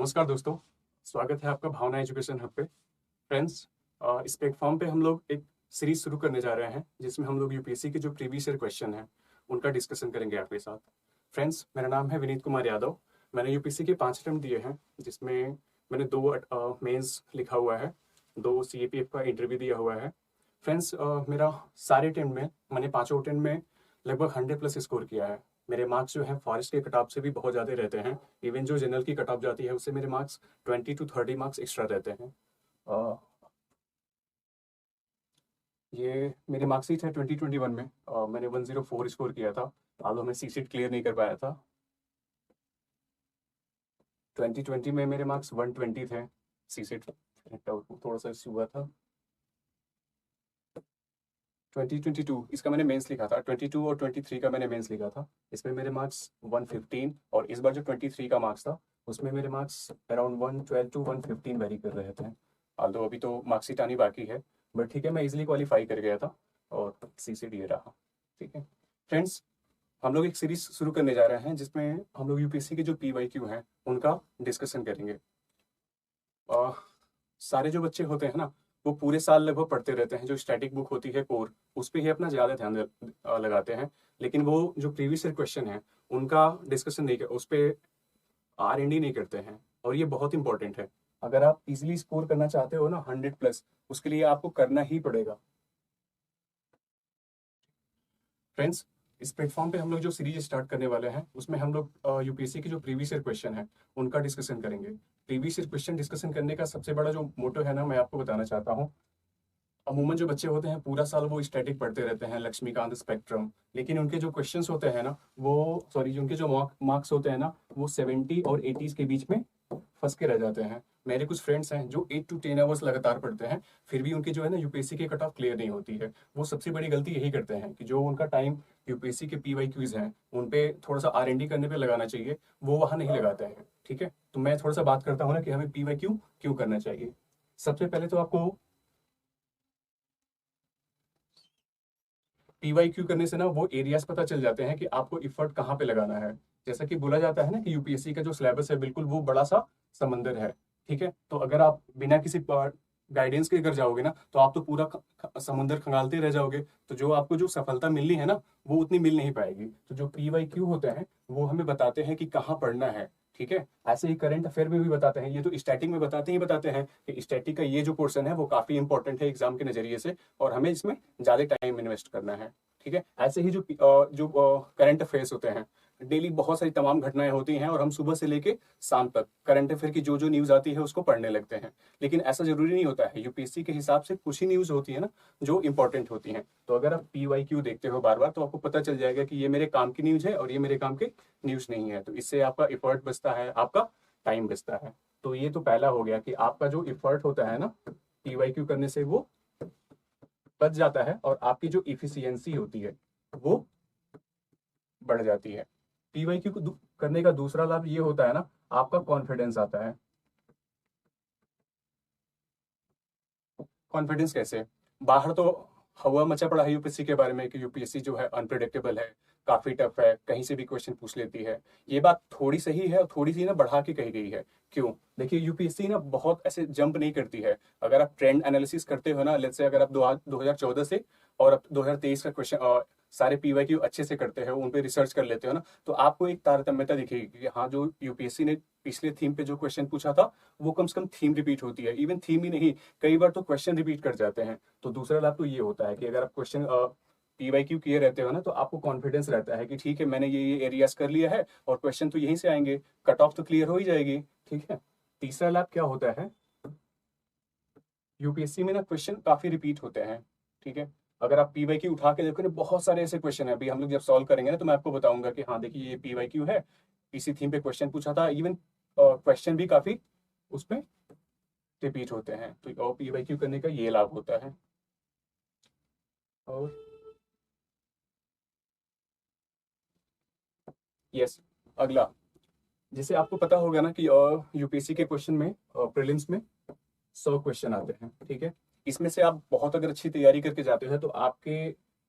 नमस्कार दोस्तों, स्वागत है आपका भावना एजुकेशन हब पे। फ्रेंड्स, इस प्लेटफॉर्म पे हम लोग एक सीरीज शुरू करने जा रहे हैं जिसमें हम लोग यूपीएससी के जो प्रीवियस ईयर क्वेश्चन हैं उनका डिस्कशन करेंगे आपके साथ। फ्रेंड्स, मेरा नाम है विनीत कुमार यादव। मैंने यूपीएससी के 5 अटेम्प्ट दिए हैं जिसमें मैंने 2 मेंस लिखा हुआ है, 2 सीएपीएफ का इंटरव्यू दिया हुआ है। फ्रेंड्स, मेरा सारे अटेम्प्ट में मैंने 5 अटेम्प्ट में लगभग 100+ स्कोर किया है। मेरे मार्क्स जो हैं फॉरेस्ट के कट ऑफ से भी बहुत ज़्यादा रहते हैं। इवन जो जनरल की कट ऑफ जाती है उससे मेरे मार्क्स 20 to 30 मार्क्स एक्स्ट्रा रहते हैं। ये मेरी मार्कशीट है 2021 में। मैंने 104 स्कोर किया था, आलो मैं सीसीट क्लियर नहीं कर पाया था। 2020 में मेरे मार्क्स 120 थे, सीसीट थोड़ा सा इश्यू हुआ था। 2022 इसका मैंने मेंस लिखा था, 22 और 23 का मैंने मेंस लिखा था। इसमें मेरे मार्क्स 115 और इस बार जो 23 का मार्क्स था उसमें मेरे मार्क्स अराउंड 112 to 115 वेरी कर रहे थे। आल्दो अभी तो मार्क्सिट आनी बाकी है, बट ठीक है, मैं इजीली क्वालिफाई कर गया था और सीसीट ये रहा। ठीक है फ्रेंड्स, हम लोग एक सीरीज शुरू करने जा रहे हैं जिसमें हम लोग यूपीएससी के जो पीवाईक्यू हैं उनका डिस्कशन करेंगे। सारे जो बच्चे होते हैं ना वो पूरे साल लगभग पढ़ते रहते हैं, जो स्टैटिक बुक होती है कोर उस पर ही अपना ज़्यादा ध्यान लगाते हैं, लेकिन वो जो प्रीवियस ईयर क्वेश्चन है उनका डिस्कशन नहीं कर, उस पर R&D नहीं करते हैं। और ये बहुत इंपॉर्टेंट है। अगर आप इजीली स्कोर करना चाहते हो ना 100+, उसके लिए आपको करना ही पड़ेगा। फ्रेंड्स, इस प्लेटफॉर्म पे हम लोग जो सीरीज स्टार्ट करने वाले हैं उसमें हम लोग यूपीएससी के जो प्रीवियस ईयर क्वेश्चन है उनका डिस्कशन करेंगे। प्रीवियस ईयर क्वेश्चन डिस्कशन करने का सबसे बड़ा जो मोटो है ना, मैं आपको बताना चाहता हूँ। अमूमन जो बच्चे होते हैं पूरा साल वो स्टैटिक पढ़ते रहते हैं, लक्ष्मीकांत स्पेक्ट्रम, लेकिन उनके जो क्वेश्चंस होते हैं ना वो उनके जो मार्क्स होते हैं ना वो 70 और 80s के बीच में फंस के रह जाते हैं। मेरे कुछ फ्रेंड्स हैं जो 8 to 10 आवर्स लगातार पढ़ते हैं, फिर भी उनके जो है ना यूपीएससी के कट ऑफ क्लियर नहीं होती है। वो सबसे बड़ी गलती यही करते हैं कि जो उनका टाइम यूपीएससी के पीवाईक्यूज हैं उन पे थोड़ा सा R&D करने पे लगाना चाहिए, वो वहां नहीं लगाते हैं। ठीक है, तो मैं थोड़ा सा बात करता हूँ ना कि हमें पीवाईक्यू क्यों करना चाहिए। सबसे पहले तो आपको पीवाईक्यू करने से ना वो एरियाज पता चल जाते हैं कि आपको इफर्ट कहाँ पे लगाना है। जैसा कि बोला जाता है ना कि यूपीएससी का जो सिलेबस है बिल्कुल वो बड़ा सा समंदर है। ठीक है, तो अगर आप बिना किसी गाइडेंस के अगर जाओगे ना तो आप तो पूरा समंदर खंगालते रह जाओगे, तो जो आपको जो सफलता मिलनी है ना वो उतनी मिल नहीं पाएगी। तो जो पीवाईक्यू होते हैं वो हमें बताते हैं कि कहाँ पढ़ना है। ठीक है, ऐसे ही करंट अफेयर में भी बताते हैं। ये तो स्टैटिक में बताते हैं कि स्टैटिक का ये जो पोर्शन है वो काफी इंपॉर्टेंट है एग्जाम के नजरिए से और हमें इसमें ज्यादा टाइम इन्वेस्ट करना है। ठीक है, ऐसे ही जो करंट अफेयर्स होते हैं, डेली बहुत सारी तमाम घटनाएं होती हैं और हम सुबह से लेके शाम तक करंट अफेयर की जो न्यूज आती है उसको पढ़ने लगते हैं, लेकिन ऐसा जरूरी नहीं होता है। यूपीएससी के हिसाब से कुछ ही न्यूज होती है ना जो इंपॉर्टेंट होती हैं। तो अगर आप पीवाईक्यू देखते हो बार बार तो आपको पता चल जाएगा कि ये मेरे काम की न्यूज है और ये मेरे काम की न्यूज नहीं है। तो इससे आपका इफर्ट बचता है, आपका टाइम बचता है। तो ये तो पहला हो गया कि आपका जो इफर्ट होता है ना पीवाईक्यू करने से वो बच जाता है और आपकी जो इफिशियंसी होती है वो बढ़ जाती है। पीवाईक्यू को करने का दूसरा लाभ ये होता है ना, आपका कॉन्फिडेंस आता है। कॉन्फिडेंस कैसे? बाहर तो हवा मचा पड़ा है यूपीएससी के बारे में कि यूपीएससी जो है अनप्रिडिक्टेबल है, काफी टफ है, कहीं से भी क्वेश्चन पूछ लेती है। ये बात थोड़ी सही है और थोड़ी सी ना बढ़ा के कही गई है। क्यों? देखिए, यूपीएससी ना बहुत ऐसे जंप नहीं करती है। अगर आप ट्रेंड एनालिसिस करते हो ना, लेट्स से अगर आप 2014 से और अब 2023 का क्वेश्चन सारे पीवाईक्यू अच्छे से करते हो, उन पे रिसर्च कर लेते हो ना, तो आपको एक तारतम्यता दिखेगी कि हाँ, जो यूपीएससी ने पिछले थीम पे जो क्वेश्चन पूछा था वो कम से कम थीम रिपीट होती है। इवन थीम ही नहीं, कई बार तो क्वेश्चन रिपीट कर जाते हैं। तो दूसरा लाभ तो ये होता है कि अगर आप क्वेश्चन पीवाईक्यू किए रहते हो ना तो आपको कॉन्फिडेंस रहता है कि ठीक है, मैंने ये एरियाज कर लिया है और क्वेश्चन तो यहीं से आएंगे, कट ऑफ तो क्लियर हो ही जाएगी। ठीक है, तीसरा लाभ क्या होता है, यूपीएससी में ना क्वेश्चन काफी रिपीट होते हैं। ठीक है, अगर आप पीवाईक्यू उठा के देखो ना, बहुत सारे ऐसे क्वेश्चन है। अभी हम लोग जब सॉल्व करेंगे ना तो मैं आपको बताऊंगा कि हाँ देखिए ये पीवाईक्यू है, इसी थीम पे क्वेश्चन पूछा था। इवन क्वेश्चन भी काफी उसमें रिपीट होते हैं। तो पीवाईक्यू करने का ये लाभ होता है। और यस, अगला, जैसे आपको पता होगा ना कि यूपीएससी के क्वेश्चन में प्रीलिम्स में 100 क्वेश्चन आते हैं। ठीक है, इसमें से आप बहुत अगर अच्छी तैयारी करके जाते हो तो आपके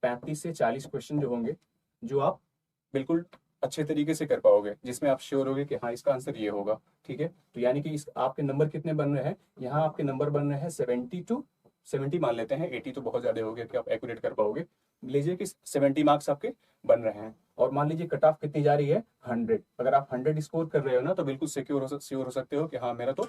35 से 40 क्वेश्चन जो होंगे जो आप बिल्कुल अच्छे तरीके से कर पाओगे, जिसमें आप श्योर होगे कि हाँ इसका आंसर ये होगा। ठीक है, तो यानी कि इस आपके नंबर कितने बन रहे हैं, यहाँ आपके नंबर बन रहे हैं 70 मान लेते हैं, 80 तो बहुत ज्यादा हो गया कि आप एक्यूरेट कर पाओगे। लीजिए कि 70 मार्क्स आपके बन रहे हैं, और मान लीजिए कट ऑफ कितनी जा रही है, 100। अगर आप 100 स्कोर कर रहे हो ना, तो बिल्कुल श्योर हो सकते हो कि हाँ मेरा तो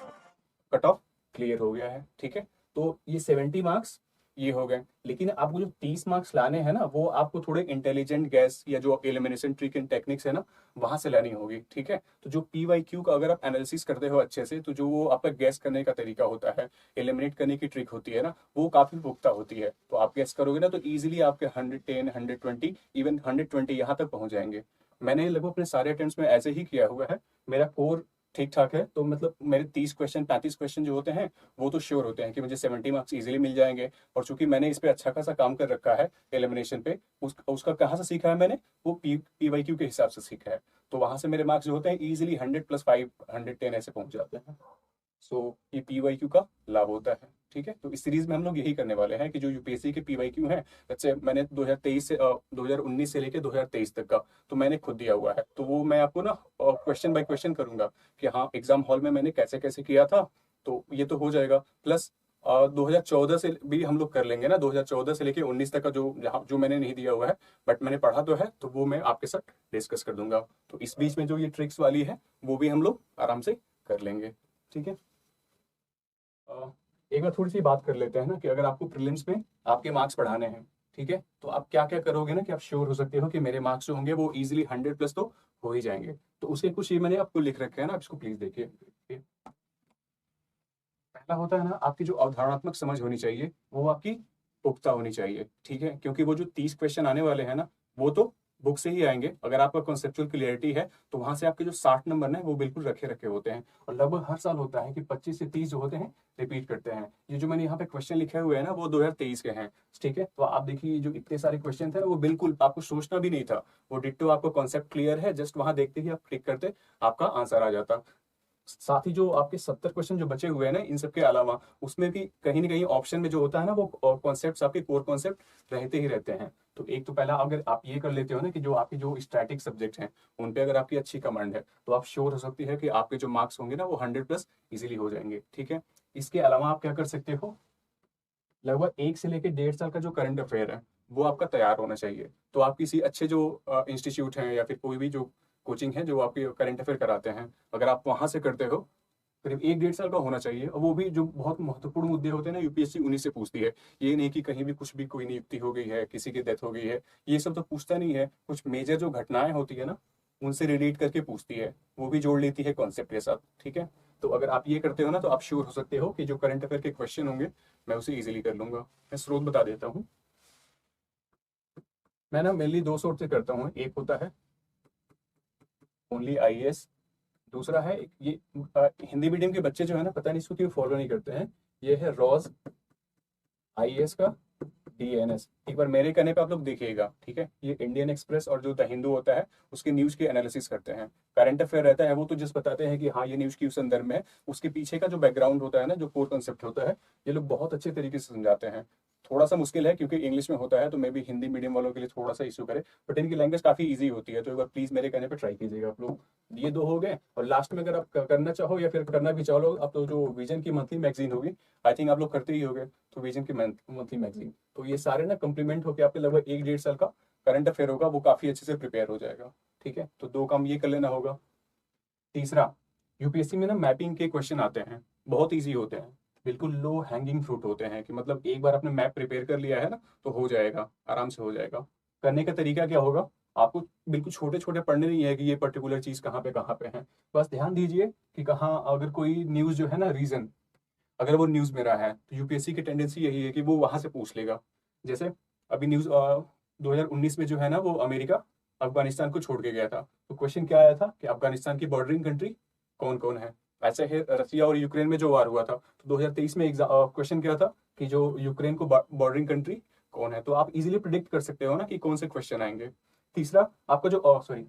कट ऑफ क्लियर हो गया है। ठीक है, तो ये 70 मार्क्स ये हो गए, लेकिन आपको जो 30 मार्क्स लाने हैं ना, वो आपको थोड़े इंटेलिजेंट गैस या जो एलिमिनेशन ट्रिक एंड टेक्निक्स है ना, वहां से लानी होगी। ठीक है, तो जो PYQ का अगर आप एनालिसिस करते हो अच्छे से, तो जो वो आपका गैस करने का तरीका होता है, एलिमिनेट करने की ट्रिक होती है ना, वो काफी पुख्ता होती है। तो आप गैस करोगे ना, तो ईजिली आपके 110, 120, इवन 120 यहाँ तक पहुंच जाएंगे। मैंने लगभग अपने सारे अटेम्प्ट्स में ऐसे ही किया हुआ है। मेरा कोर ठीक ठाक है, तो मतलब मेरे 30 क्वेश्चन 35 क्वेश्चन जो होते हैं, वो तो श्योर होते हैं कि मुझे 70 मार्क्स इजीली मिल जाएंगे। और चूंकि मैंने इस पे अच्छा खासा काम कर रखा है एलिमिनेशन पे, उसका कहाँ से सीखा है मैंने, वो PYQ के हिसाब से सीखा है। तो वहां से मेरे मार्क्स जो होते हैं इजीली 100+5, 110 ऐसे पहुंच जाते हैं। सो ये PYQ का लाभ होता है। ठीक है, तो इस सीरीज में हम लोग यही करने वाले हैं कि जो यूपीएससी के PYQ है, जैसे मैंने 2019 से लेके 2023 तक का तो मैंने खुद दिया हुआ है, तो वो मैं आपको ना क्वेश्चन बाय क्वेश्चन करूंगा कि हाँ एग्जाम हॉल में मैंने कैसे कैसे किया था। तो ये तो हो जाएगा, प्लस 2014 से भी हम लोग कर लेंगे ना, 2014 से लेके 19 तक का जो मैंने नहीं दिया हुआ है, बट मैंने पढ़ा तो है, तो वो मैं आपके साथ डिस्कस कर दूंगा। तो इस बीच में जो ये ट्रिक्स वाली है, वो भी हम लोग आराम से कर लेंगे। ठीक है, एक बार थोड़ी सी बात कर लेते हैं ना कि अगर आपको प्रीलिम्स में आपके मार्क्स बढ़ाने हैं, ठीक है, तो आप क्या क्या करोगे ना कि आप श्योर हो सकते हो कि मेरे मार्क्स जो होंगे वो इजीली 100+ तो हो ही जाएंगे। तो उसके कुछ ये मैंने आपको लिख रखे हैं ना, आप इसको प्लीज देखिए। पहला होता है ना, आपकी जो अवधारणात्मक समझ होनी चाहिए वो आपकी पुख्ता होनी चाहिए। ठीक है, क्योंकि वो जो 30 क्वेश्चन आने वाले हैं ना, वो तो बुक से ही आएंगे। अगर आपका कॉन्सेप्चुअल क्लियरिटी है, तो वहां से आपके जो 60 नंबर ना, वो बिल्कुल रखे रखे होते हैं। और लगभग हर साल होता है कि 25 से 30 जो होते हैं रिपीट करते हैं। ये जो मैंने यहाँ पे क्वेश्चन लिखे हुए हैं ना, वो 2023 के हैं। ठीक है, तो आप देखिए जो इतने सारे क्वेश्चन थे ना, वो बिल्कुल आपको सोचना भी नहीं था, वो डिट्टो आपको कॉन्सेप्ट क्लियर है, जस्ट वहां देखते ही आप क्लिक करते आपका आंसर आ जाता। साथ ही जो आपके 70 क्वेश्चन जो बचे हुए हैं ना, इन सब के अलावा उसमें भी कहीं ना कहीं ऑप्शन में जो होता है ना, वो कॉन्सेप्ट्स आपके कोर कॉन्सेप्ट रहते ही रहते हैं। तो एक तो पहला अगर आप ये कर लेते हो ना कि जो आपके जो स्टैटिक सब्जेक्ट हैं, उन पे अगर आपकी अच्छी कमांड है, तो आप श्योर हो सकती है कि आपके जो मार्क्स होंगे ना, वो 100+ इजीली हो जाएंगे। ठीक है, इसके अलावा आप क्या कर सकते हो, लगभग 1 से लेकर 1.5 साल का जो करंट अफेयर है, वो आपका तैयार होना चाहिए। तो आप किसी अच्छे जो इंस्टीट्यूट हैं या फिर कोई भी जो कोचिंग है जो आपके करंट अफेयर कराते हैं, अगर आप वहां से करते हो, करीब 1-1.5 साल का होना चाहिए। और वो भी जो बहुत महत्वपूर्ण मुद्दे होते हैं ना, यूपीएससी उन्हीं से पूछती है। ये नहीं कि कहीं भी कुछ भी कोई नियुक्ति हो गई है, किसी की डेथ हो गई है, ये सब तो पूछता नहीं है। कुछ मेजर जो घटनाएं होती है ना, उनसे रिलेट करके पूछती है, वो भी जोड़ लेती है कॉन्सेप्ट के साथ। ठीक है, तो अगर आप ये करते हो ना, तो आप श्योर हो सकते हो कि जो करंट अफेयर के क्वेश्चन होंगे, मैं उसे इजीली कर लूंगा। मैं स्रोत बता देता हूँ। मैं ना मेनली 2 सोर्स से करता हूँ। एक होता है ओनली IAS, दूसरा है ये हिंदी मीडियम के बच्चे जो है ना, पता नहीं इसको क्यों फॉलो नहीं करते हैं, ये है रॉज IAS का DNS। एक बार मेरे कहने पे आप लोग देखिएगा। ठीक है, ये इंडियन एक्सप्रेस और जो द हिंदू होता है, उसके न्यूज के एनालिसिस करते हैं। करंट अफेयर रहता है, वो तो जस्ट बताते हैं कि हाँ ये न्यूज किस संदर्भ में है, उसके पीछे का जो बैकग्राउंड होता है ना, जो कोर कंसेप्ट होता है, ये लोग बहुत अच्छे तरीके से समझाते हैं। थोड़ा सा मुश्किल है क्योंकि इंग्लिश में होता है, तो मे भी हिंदी मीडियम वालों के लिए थोड़ा सा इशू करे, बट इनकी लैंग्वेज काफी ईजी होती है। तो एक बार प्लीज मेरे कहने पर ट्राई कीजिएगा आप लोग। ये 2 हो गए, और लास्ट में अगर आप करना चाहो या फिर करना भी चाहो आप, तो जो विजन की मंथली मैगजीन होगी, आई थिंक आप लोग करते ही होगे, तो विजन की मंथली मैगजीन, तो ये सारे ना कंप्लीमेंट होकर आपके लगभग 1-1.5 साल का करंट अफेयर होगा, वो काफी अच्छे से प्रिपेयर हो जाएगा। ठीक है, तो 2 काम ये कर लेना होगा। तीसरा, यूपीएससी में ना मैपिंग के क्वेश्चन आते हैं, बहुत ईजी होते हैं, बिल्कुल लो हैंगिंग फ्रूट होते हैं, कि मतलब एक बार आपने मैप प्रिपेयर कर लिया है ना, तो हो जाएगा, आराम से हो जाएगा। करने का तरीका क्या होगा, आपको बिल्कुल छोटे छोटे पढ़ने नहीं है कि ये पर्टिकुलर चीज कहाँ पे है। बस ध्यान दीजिए कि कहाँ, अगर कोई न्यूज जो है ना, रीजन अगर वो न्यूज में रहा है, तो यूपीएससी की टेंडेंसी यही है कि वो वहां से पूछ लेगा। जैसे अभी न्यूज 2019 में जो है ना, वो अमेरिका अफगानिस्तान को छोड़ के गया था, तो क्वेश्चन क्या आया था कि अफगानिस्तान की बॉर्डरिंग कंट्री कौन कौन है। ऐसे है रसिया और यूक्रेन में जो वार हुआ था, तो 2023 में क्वेश्चन क्या था कि जो यूक्रेन को बॉर्डरिंग कंट्री कौन है। तो आप इजीली प्रिडिक्ट कर सकते हो ना कि कौन से क्वेश्चन आएंगे। तीसरा, आपका जो सॉरी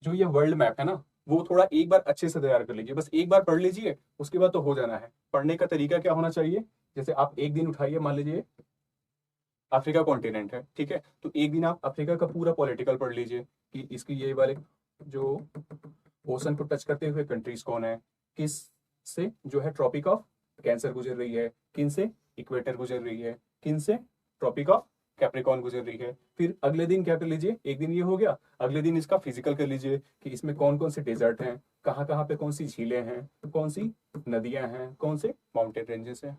जो ये वर्ल्ड मैप है ना, वो थोड़ा एक बार अच्छे से तैयार कर लीजिए, बस एक बार पढ़ लीजिए, उसके बाद तो हो जाना है। पढ़ने का तरीका क्या होना चाहिए, जैसे आप एक दिन उठाइए, मान लीजिए अफ्रीका कॉन्टिनेंट है, ठीक है। तो एक दिन आप अफ्रीका का पूरा पॉलिटिकल पढ़ लीजिए कि इसकी ये वाले जो ओशन को टच करते हुए कंट्रीज कौन है, किस से जो है ट्रॉपिक ऑफ कैंसर गुजर रही है, किन से इक्वेटर गुजर रही है, किन से ट्रॉपिक ऑफ कैप्रिकॉर्न गुजर रही है। फिर अगले दिन क्या कर लीजिए, एक दिन ये हो गया, अगले दिन इसका फिजिकल कर लीजिए कि इसमें कौन कौन से डेजर्ट हैं, कहाँ कहाँ पे कौन सी झीलें हैं, कौन सी नदियां हैं, कौन से माउंटेन रेंजेस हैं,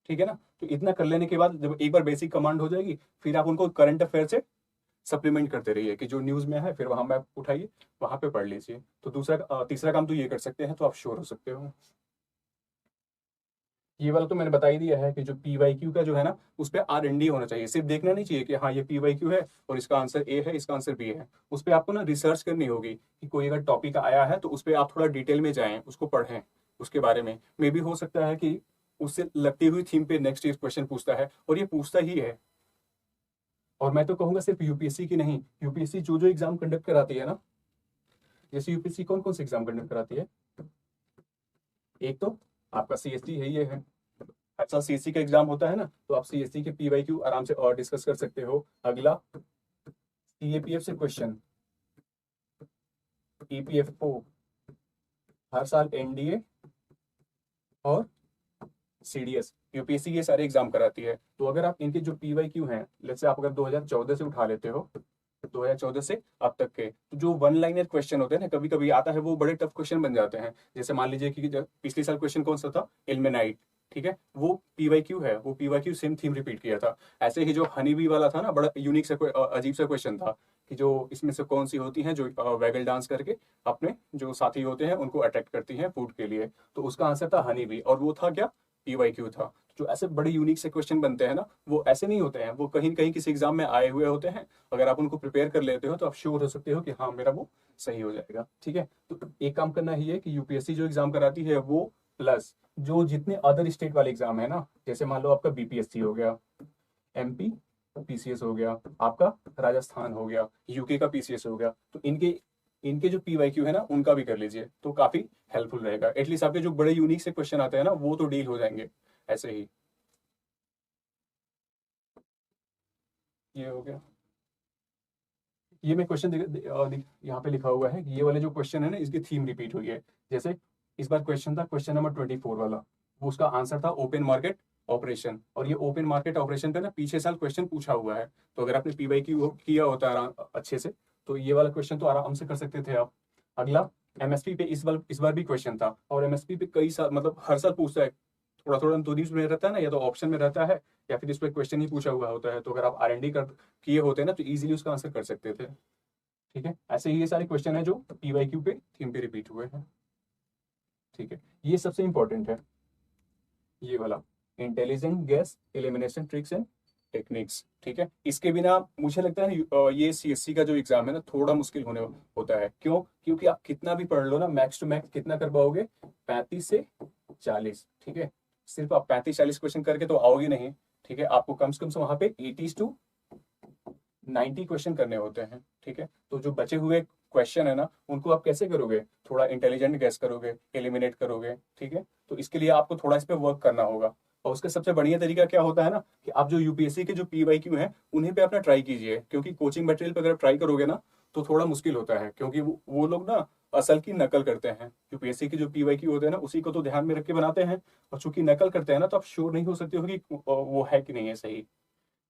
ठीक है ना। तो इतना कर लेने के बाद जब एक बार बेसिक कमांड हो जाएगी, फिर आप उनको करंट अफेयर से सप्लीमेंट करते रहिए कि जो न्यूज में है फिर वहां मैप उठाइए, वहां पे पढ़ लीजिए। तो तीसरा काम तो ये कर सकते हैं, तो आप श्योर हो सकते हो। ये वाला तो मैंने बता ही दिया है कि जो पीवाईक्यू का जो है ना, उस पर R&D होना चाहिए। सिर्फ देखना नहीं चाहिए कि हाँ ये पीवाईक्यू है और इसका आंसर ए है, इसका आंसर बी है। उस पर आपको ना रिसर्च करनी होगी कि कोई अगर टॉपिक आया है तो उस पर आप थोड़ा डिटेल में जाएं, उसको पढ़ें, उसके बारे में। मे भी हो सकता है कि उससे लगती हुई थीम पे नेक्स्ट क्वेश्चन पूछता है, और ये पूछता ही है। और मैं तो कहूंगा सिर्फ यूपीएससी की नहीं, यूपीएससी जो जो एग्जाम कंडक्ट कराती है ना, जैसे यूपीएससी कौन कौन से एग्जाम कंडक्ट कराती है, एक तो आपका सीएसटी है, ये है। अच्छा, सीएससी का एग्जाम होता है ना, तो आप सीएससी के पीवाईक्यू आराम से और डिस्कस कर सकते हो। अगला सीएपीएफ से क्वेश्चन, ईपीएफओ, हर साल एनडीए और सीडीएस, यूपीएससी ये सारे एग्जाम कराती है। तो अगर आप इनके जो पीवाईक्यू हैं, लेट्स से आप अगर 2014 से उठा लेते हो, 2014 से अब तक के, तो जो वन लाइनर क्वेश्चन होते हैं ना, कभी कभी आता है, वो बड़े टफ क्वेश्चन बन जाते हैं। जैसे मान लीजिए कि पिछले साल क्वेश्चन कौन सा था, इल्मेनाइट, ठीक है, वो पीवाईक्यू है, वो पीवाईक्यू सेम थीम रिपीट किया था। ऐसे ही जो हनी बी वाला था ना, बड़ा यूनिक सा अजीब सा क्वेश्चन था कि जो इसमें से कौन सी होती हैं जो वैगल डांस करके अपने जो साथी होते हैं उनको अट्रैक्ट करती हैं फूड के लिए। तो उसका आंसर था हनी बी, और वो था क्या, पीवाईक्यू था। जो ऐसे बड़े यूनिक से क्वेश्चन बनते हैं ना, वो ऐसे नहीं होते हैं, वो कहीं कहीं किसी एग्जाम में आए हुए होते हैं। अगर आप उनको प्रिपेयर कर लेते हो तो आप श्योर हो सकते हो कि हाँ मेरा वो सही हो जाएगा, ठीक है। तो एक काम करना ही है कि यूपीएससी जो एग्जाम कराती है वो, प्लस जो जितने अदर स्टेट वाले एग्जाम है ना, जैसे मान लो आपका बीपीएससी हो गया, एमपी पीसीएस हो गया, आपका राजस्थान हो गया, यूके का पीसीएस हो गया, तो इनके इनके जो पीवाईक्यू है ना, उनका भी कर लीजिए, तो काफी हेल्पफुल रहेगा। एटलीस्ट आपके जो बड़े यूनिक से क्वेश्चन आते हैं ना, वो तो डील हो जाएंगे ऐसे ही। ये हो गया। ये मैं क्वेश्चन यहाँ पे लिखा हुआ है कि ये वाले जो क्वेश्चन है ना, इसकी थीम रिपीट हुई है। जैसे इस बार क्वेश्चन था क्वेश्चन नंबर 24 वाला, वो उसका आंसर था ओपन मार्केट ऑपरेशन। और ये ओपन मार्केट ऑपरेशन पे ना पिछले साल क्वेश्चन पूछा हुआ है। तो अगर आपने पीवाईक्यू किया होता है अच्छे से, तो ये वाला क्वेश्चन तो आराम से कर सकते थे आप। अगला एमएसपी पे इस बार भी क्वेश्चन था, और एमएसपी पे कई साल मतलब हर साल पूछता है, थोड़ा थोड़ा तो में रहता है ना, या तो ऑप्शन में रहता है या फिर इस पर क्वेश्चन ही पूछा हुआ होता है। तो अगर आप R&D कर किए होते हैं ना, तो इजीली उसका आंसर कर सकते थे, ठीक है। ऐसे ही ये सारे क्वेश्चन है जो पीवाईक्यू पे थीम पे रिपीट हुए हैं, ठीक है। ये सबसे इंपॉर्टेंट है, ये वाला intelligent gas elimination tricks and techniques, ठीक है। इसके बिना मुझे लगता है ये सीएससी का जो एग्जाम है ना, थोड़ा मुश्किल होने होता है। क्यों? क्योंकि आप कितना भी पढ़ लो ना, मैक्स टू मैक्स कितना कर पाओगे, 35 से 40, ठीक है। सिर्फ आप 35-40 क्वेश्चन करके तो आओगे नहीं, ठीक है। आपको कम से कम वहां पे 80 to 90 क्वेश्चन करने होते हैं, ठीक है। तो जो बचे हुए क्वेश्चन है ना, उनको आप कैसे करोगे, थोड़ा इंटेलिजेंट गैस करोगे, एलिमिनेट करोगे, ठीक है। तो इसके लिए आपको थोड़ा इस पे वर्क करना होगा। और उसका सबसे बढ़िया तरीका क्या होता है ना, कि आप जो यूपीएससी के जो पीवाईक्यू हैं, उन्हीं पे अपना ट्राई कीजिए। क्योंकि कोचिंग मटेरियल पे अगर ट्राई करोगे ना, तो थोड़ा मुश्किल होता है, क्योंकि वो लोग ना असल की नकल करते हैं। यूपीएससी के जो पीवाईक्यू होते हैं ना, उसी को तो ध्यान में रख के बनाते हैं। और चूंकि नकल करते हैं ना, तो आप श्योर नहीं हो सकते हो कि वो है कि नहीं है सही,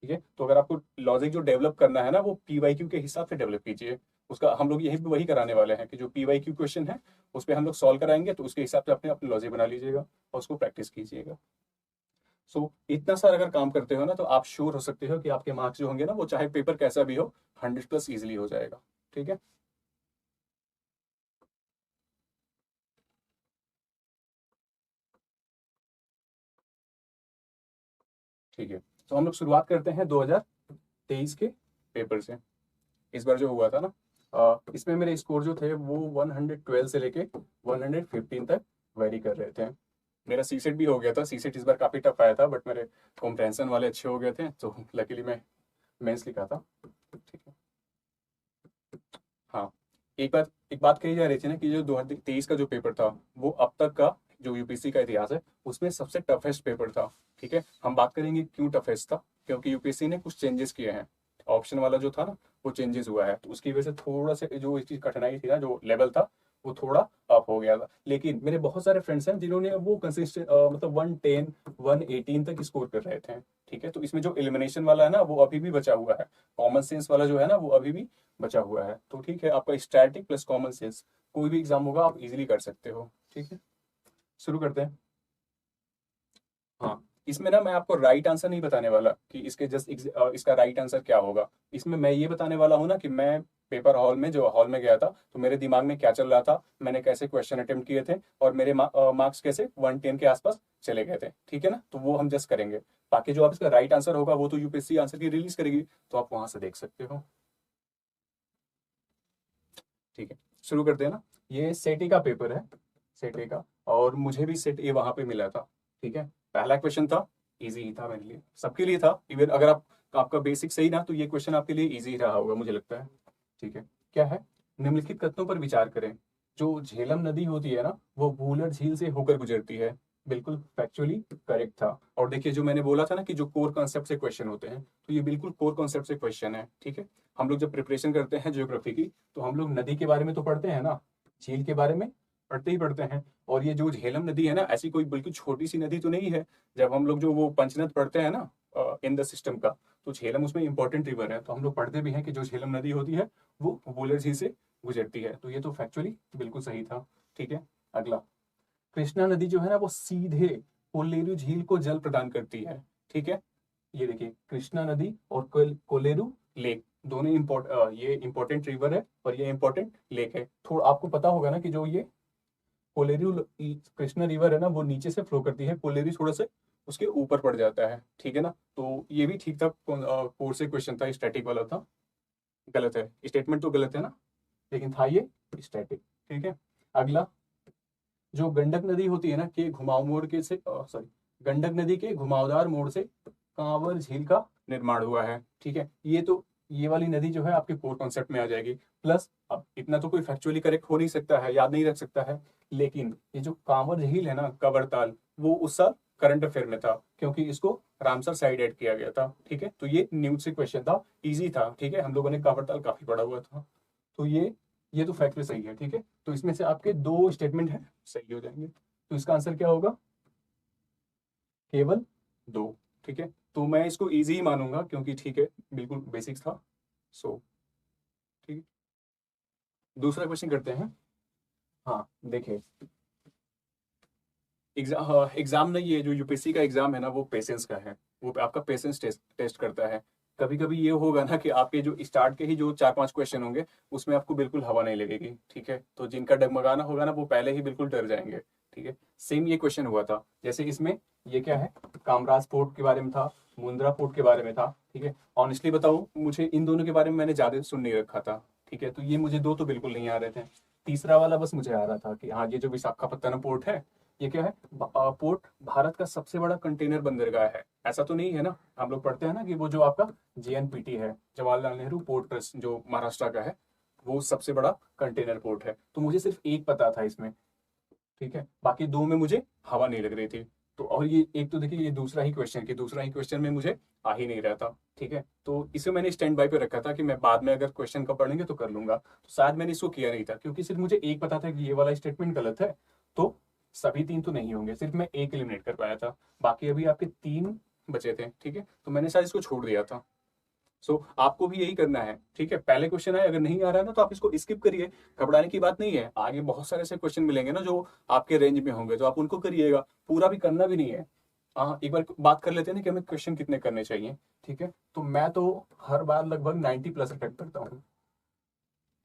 ठीक है। तो अगर आपको लॉजिक जो डेवलप करना है ना, वो पीवाईक्यू के हिसाब से डेवलप कीजिए। उसका हम लोग यही वही कराने वाले हैं कि जो पीवाईक्यू क्वेश्चन है, उस पर हम लोग सॉल्व कराएंगे, तो उसके हिसाब से अपने अपने लॉजिक बना लीजिएगा और उसको प्रैक्टिस कीजिएगा। सो इतना सारा अगर काम करते हो ना, तो आप श्योर हो सकते हो कि आपके मार्क्स जो होंगे ना, वो चाहे पेपर कैसा भी हो, 100+ इजिली हो जाएगा, ठीक है। ठीक है, तो हम लोग शुरुआत करते हैं 2023 के पेपर से। इस बार जो हुआ था ना, इसमें मेरे स्कोर जो थे वो 112 से लेके 115 तक वेरी कर रहे थे। मेरा सी सेट भी हो गया था। सी सेट इस बार काफ़ी टफ आया था, बट मेरे कॉम्प्रेंशन वाले अच्छे हो गए थे, तो लकीली मैं मेंस लिखा था, ठीक है। हाँ, एक बात कही जा रही थी ना कि जो 2023 का जो पेपर था, वो अब तक का जो यूपीएससी का इतिहास है, उसमें सबसे टफेस्ट पेपर था, ठीक है। हम बात करेंगे क्यों टफेस्ट था। क्योंकि यूपीएससी ने कुछ चेंजेस किए हैं, ऑप्शन वाला जो था ना वो चेंजेस हुआ है, तो उसकी वजह से थोड़ा सा जो इसकी कठिनाई थी ना, जो लेवल था वो थोड़ा अप हो गया था। लेकिन मेरे बहुत सारे फ्रेंड्स हैं जिन्होंने वो कंसिस्टेंट मतलब 110 118 तक स्कोर कर रहे थे। ठीक है, तो इसमें जो एलिमिनेशन वाला है ना वो अभी भी बचा हुआ है, कॉमन सेंस वाला जो है ना वो अभी भी बचा हुआ है। तो ठीक है, आपका स्टैटिक प्लस कॉमन सेंस कोई भी एग्जाम होगा आप इजीली कर सकते हो। ठीक है, शुरू करते हैं। हाँ, इसमें ना मैं आपको राइट आंसर नहीं बताने वाला कि इसके जस्ट इसका राइट आंसर क्या होगा। इसमें मैं ये बताने वाला हूँ ना कि मैं पेपर हॉल में जो हॉल में गया था तो मेरे दिमाग में क्या चल रहा था, मैंने कैसे क्वेश्चन अटेम्प्ट किए थे और मेरे मार्क्स कैसे 110 के आसपास चले गए थे। ठीक है ना, तो वो हम जस्ट करेंगे। बाकी जो आप इसका राइट आंसर होगा वो तो यूपीएससी आंसर की रिलीज करेगी, तो आप वहां से देख सकते हो। ठीक है, शुरू करते हैं ना। ये सेटी का पेपर है, सेट ए का, और मुझे भी सेट ए वहां पे मिला था। ठीक है, पहला क्वेश्चन था, इजी ही था मेरे लिए, सबके लिए था। इवन अगर आपका बेसिक सही ना तो ये क्वेश्चन आपके लिए इजी रहा होगा मुझे लगता है। ठीक है, क्या है, निम्नलिखित कथनों पर विचार करें। जो झेलम नदी होती है ना वो भूलर झील से होकर गुजरती है। बिल्कुल फैक्चुअली करेक्ट था। और देखिए जो मैंने बोला था ना कि जो कोर कॉन्सेप्ट से क्वेश्चन होते हैं, तो ये बिल्कुल कोर कॉन्सेप्ट से क्वेश्चन है। ठीक है, हम लोग जब प्रिपरेशन करते हैं ज्योग्राफी की तो हम लोग नदी के बारे में तो पढ़ते हैं ना, झील के बारे में पढ़ते ही पढ़ते हैं। और ये जो झेलम नदी है ना, ऐसी कोई बिल्कुल छोटी सी नदी तो नहीं है। जब हम लोग जो वो पंचनद पढ़ते हैं ना इन द सिस्टम का, तो झेलम उसमें इंपॉर्टेंट रिवर है, तो हम लोग पढ़ते भी हैं कि जो झेलम नदी होती है वो वुलर झील से गुजरती है। तो ये तो फैक्चुअली बिल्कुल सही था। ठीक है, अगला, कृष्णा नदी जो है ना वो सीधे कोलेरू झील को जल प्रदान करती है। ठीक है, ये देखिए कृष्णा नदी और कोलेरू लेक दोनों ये इंपॉर्टेंट रिवर है और ये इंपॉर्टेंट लेक है। थोड़ा आपको पता होगा ना कि जो ये कोलेरू कृष्णा रिवर है ना वो नीचे से फ्लो करती है, कोलेरू थोड़ा से उसके ऊपर पड़ जाता है। ठीक है ना, तो ये भी ठीक था, कोर्स से क्वेश्चन था, स्टैटिक वाला था। गलत है, स्टेटमेंट तो गलत है ना, लेकिन था ये स्टैटिक। ठीक है, अगला, जो गंडक नदी होती है ना के घुमाव मोड़ के से सॉरी गंडक नदी के घुमावदार मोड़ से कांवर झील का निर्माण हुआ है। ठीक है, ये तो ये वाली नदी जो है आपके कोर कॉन्सेप्ट में आ जाएगी। प्लस अब इतना तो कोई फैक्चुअली करेक्ट हो नहीं सकता है, याद नहीं रख सकता है, लेकिन ये जो कांवर झील है ना कवरताल, वो उस साल करंट अफेयर में था क्योंकि इसको रामसर साइड एड किया गया था। ठीक है, तो ये न्यूज से क्वेश्चन था, इजी था। ठीक है, हम लोगों ने कावरताल काफी पढ़ा हुआ था, तो ये तो फैक्ट सही है। ठीक है, तो इसमें से आपके दो स्टेटमेंट है सही हो जाएंगे, तो इसका आंसर क्या होगा, केवल दो। ठीक है, तो मैं इसको इजी ही मानूंगा क्योंकि ठीक है बिल्कुल बेसिक्स था। सो ठीक है, दूसरा क्वेश्चन करते हैं। हाँ देखिए, एग्जाम नहीं है, जो यूपीएससी का एग्जाम है ना वो पेशेंस का है, वो आपका पेशेंस टेस्ट करता है। कभी कभी ये होगा ना कि आपके जो स्टार्ट के ही जो 4-5 क्वेश्चन होंगे उसमें आपको बिल्कुल हवा नहीं लगेगी। ठीक है, तो जिनका डगमगाना होगा ना वो पहले ही बिल्कुल डर जाएंगे। ठीक है, सेम ये क्वेश्चन हुआ था, जैसे इसमें ये क्या है, कामराज फोर्ट के बारे में था, मुंद्रा फोर्ट के बारे में था। ठीक है, ऑनेस्टली बताऊं मुझे इन दोनों के बारे में मैंने ज्यादा सुन नहीं रखा था। ठीक है, तो ये मुझे दो तो बिल्कुल नहीं आ रहे थे, तीसरा वाला बस मुझे आ रहा था कि हाँ ये जो विशाखापत्तनम पोर्ट है, ये क्या है, पोर्ट भारत का सबसे बड़ा कंटेनर बंदरगाह है। ऐसा तो नहीं है ना, हम लोग पढ़ते हैं ना कि वो जो आपका जेएनपीटी है, जवाहरलाल नेहरू पोर्ट ट्रस्ट जो महाराष्ट्र का है, वो सबसे बड़ा कंटेनर पोर्ट है। तो मुझे सिर्फ एक पता था इसमें। ठीक है, बाकी दो में मुझे हवा नहीं लग रही थी। तो और ये एक तो देखिए ये दूसरा ही क्वेश्चन में मुझे आ ही नहीं रहा था। ठीक है, तो इसे मैंने स्टैंड बाय पे रखा था कि मैं बाद में अगर क्वेश्चन का पढ़ेंगे तो कर लूंगा, तो शायद मैंने इसको किया नहीं था क्योंकि सिर्फ मुझे एक पता था कि ये वाला स्टेटमेंट गलत है, तो सभी तीन तो नहीं होंगे, सिर्फ मैं एक एलिमिनेट कर पाया था, बाकी अभी आपके तीन बचे थे। ठीक है, तो मैंने शायद इसको छोड़ दिया था। आपको भी यही करना है। ठीक है, पहले क्वेश्चन है, अगर नहीं आ रहा है ना तो आप इसको स्किप करिए, घबराने की बात नहीं है, आगे बहुत सारे ऐसे क्वेश्चन मिलेंगे ना जो आपके रेंज में होंगे, तो आप उनको करिएगा, पूरा भी करना भी नहीं है। हाँ, एक बार बात कर लेते हैं ना कि हमें क्वेश्चन कितने करने चाहिए। ठीक है, तो मैं तो हर बार लगभग 90+ अटेम्प्ट करता हूँ।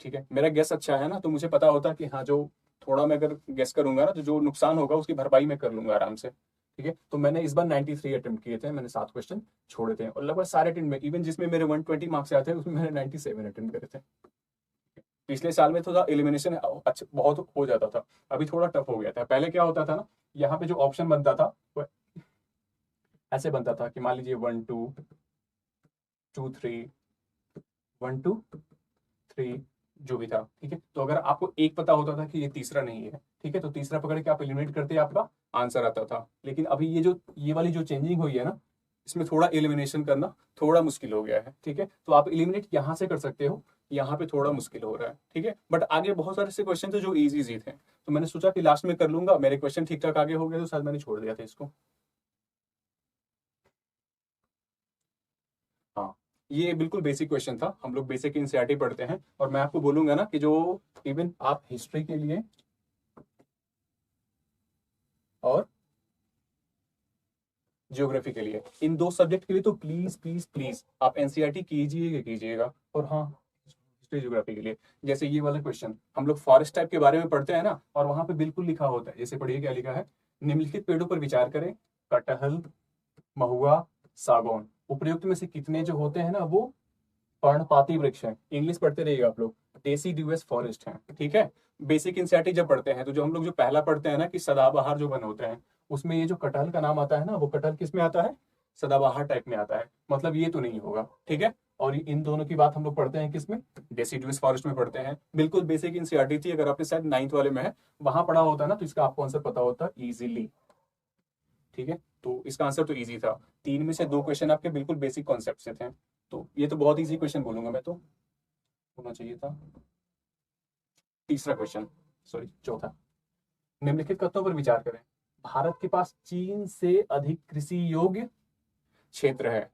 ठीक है, मेरा गेस अच्छा है ना, तो मुझे पता होता है कि हाँ जो थोड़ा मैं अगर गेस करूंगा ना तो जो नुकसान होगा उसकी भरपाई मैं कर लूंगा आराम से। ठीक है, तो मैंने इस बार 93 अटेम्प्ट किए थे, मैंने 7 क्वेश्चन छोड़े थे और लगभग सारे अटेम्प्ट में, इवन जिसमें मेरे 120 मार्क्स आते हैं उसमें मैंने 97 अटेम्प्ट करे थे। पिछले साल में थोड़ा एलिमिनेशन अच्छा बहुत हो जाता था, अभी थोड़ा टफ हो गया था। पहले क्या होता था ना, यहाँ पे जो ऑप्शन बनता था वो ऐसे बनता था कि मान लीजिए 1 2 2 3 1 2 3 जो भी था। ठीक है, तो अगर आपको एक पता होता था कि ये तीसरा नहीं है, ठीक है, तो तीसरा पकड़ के आप एलिमिनेट करते आपका आंसर आता था। लेकिन अभी ये वाली जो चेंजिंग हुई है ना, इसमें थोड़ा एलिमिनेशन करना थोड़ा मुश्किल हो गया है, ठीक है। तो आप एलिमिनेट यहाँ से कर सकते हो, यहाँ पे थोड़ा मुश्किल हो रहा है, ठीक है। बट आगे बहुत सारे ऐसे क्वेश्चन थे जो इजी इजी थे, तो मैंने सोचा कि लास्ट में कर लूंगा। मेरे क्वेश्चन ठीक ठाक आगे हो गए तो शायद मैंने छोड़ दिया था इसको। हाँ, ये बिल्कुल बेसिक क्वेश्चन था। हम लोग बेसिक एनसीईआरटी पढ़ते हैं, और मैं आपको बोलूंगा ना कि जो इवन आप हिस्ट्री के लिए और ज्योग्राफी के लिए, इन दो सब्जेक्ट के लिए तो प्लीज प्लीज प्लीज आप एनसीईआरटी कीजिएगा कीजिएगा। और हाँ, हिस्ट्री ज्योग्राफी के लिए, जैसे ये वाला क्वेश्चन हम लोग फॉरेस्ट टाइप के बारे में पढ़ते हैं ना, और वहां पे बिल्कुल लिखा होता है, जैसे पढ़िए क्या लिखा है। निम्नलिखित पेड़ों पर विचार करें, कटहल, महुआ, सागौन, उपयुक्त में से कितने जो होते हैं ना वो पर्णपाती वृक्ष हैं। इंग्लिश पढ़ते रहिएगा आप लोग, डेसिडुअस फॉरेस्ट हैं, ठीक है। बेसिक इंसेक्टी जब पढ़ते हैं तो जो हम लोग जो पहला पढ़ते हैं ना कि सदाबहार जो वन होते हैं, उसमें ये जो कटहल का नाम आता है ना, वो कटहल किस में आता है, सदाबहार टाइप में आता है। मतलब ये तो नहीं होगा, ठीक है। और इन दोनों की बात हम लोग पढ़ते हैं किसमें, डेसिडुअस फॉरेस्ट में पढ़ते हैं। बिल्कुल बेसिक इंसीईआरटी थी, अगर आपने शायद 9th वाले में है वहां पढ़ा होता है ना, तो इसका आपको आंसर पता होता इजीली, ठीक है। तो इसका आंसर तो इजी था। 3 में से 2 क्वेश्चन आपके बिल्कुल बेसिक कॉन्सेप्ट से थे, तो ये तो बहुत इजी क्वेश्चन बोलूंगा मैं तो, होना चाहिए था। तीसरा क्वेश्चन, सॉरी चौथा, निम्नलिखित कथनों पर विचार करें। भारत के पास चीन से अधिक कृषि योग्य क्षेत्र है।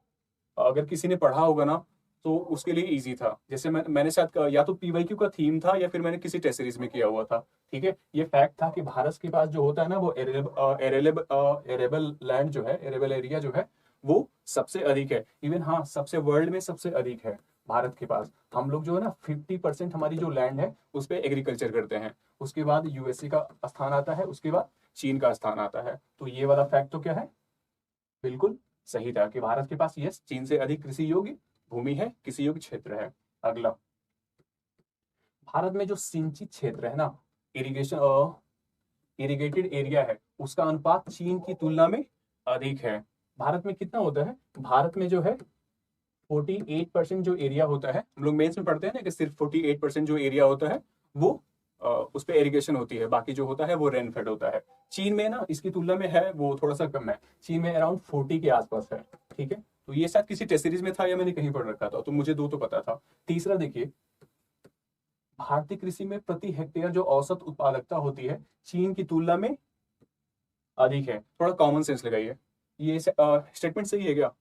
अगर किसी ने पढ़ा होगा ना तो उसके लिए इजी था। जैसे मैंने शायद या तो पीवाईक्यू का थीम था या फिर मैंने किसी टेस्ट सीरीज में किया हुआ था, ठीक है। ये फैक्ट था कि भारत के पास जो होता है ना वो एरेबल लैंड जो है, एरेबल एरिया जो है वो सबसे अधिक है। इवन हाँ, सबसे वर्ल्ड में सबसे अधिक है भारत के पास। हम लोग जो है ना 50% हमारी जो लैंड है उस पर एग्रीकल्चर करते हैं। उसके बाद यूएसए का स्थान आता है, उसके बाद चीन का स्थान आता है। तो ये वाला फैक्ट तो क्या है, बिल्कुल सही था कि भारत के पास यस चीन से अधिक कृषि योग्य भूमि है, कृषि योग्य क्षेत्र है। अगला, भारत में जो सिंचित क्षेत्र है ना, इरिगेशन इरिगेटेड एरिया है, उसका अनुपात चीन की तुलना में अधिक है। भारत में कितना होता है, भारत में जो है 48% जो एरिया होता है, हम लोग मेंस में पढ़ते हैं ना कि सिर्फ 48% जो एरिया होता है वो उस पर इरिगेशन होती है, बाकी जो होता है वो रेन फेड होता है। चीन में ना इसकी तुलना में है वो थोड़ा सा कम है, चीन में अराउंड 40 के आसपास है, ठीक है। तो ये शायद किसी टेस्ट सीरीज में था या मैंने कहीं पढ़ रखा था, तो मुझे 2 तो पता था। तीसरा देखिए, भारतीय कृषि में प्रति हेक्टेयर जो औसत उत्पादकता होती है चीन की तुलना में अधिक है। थोड़ा कॉमन सेंस लगाइए, ये स्टेटमेंट सही है क्या,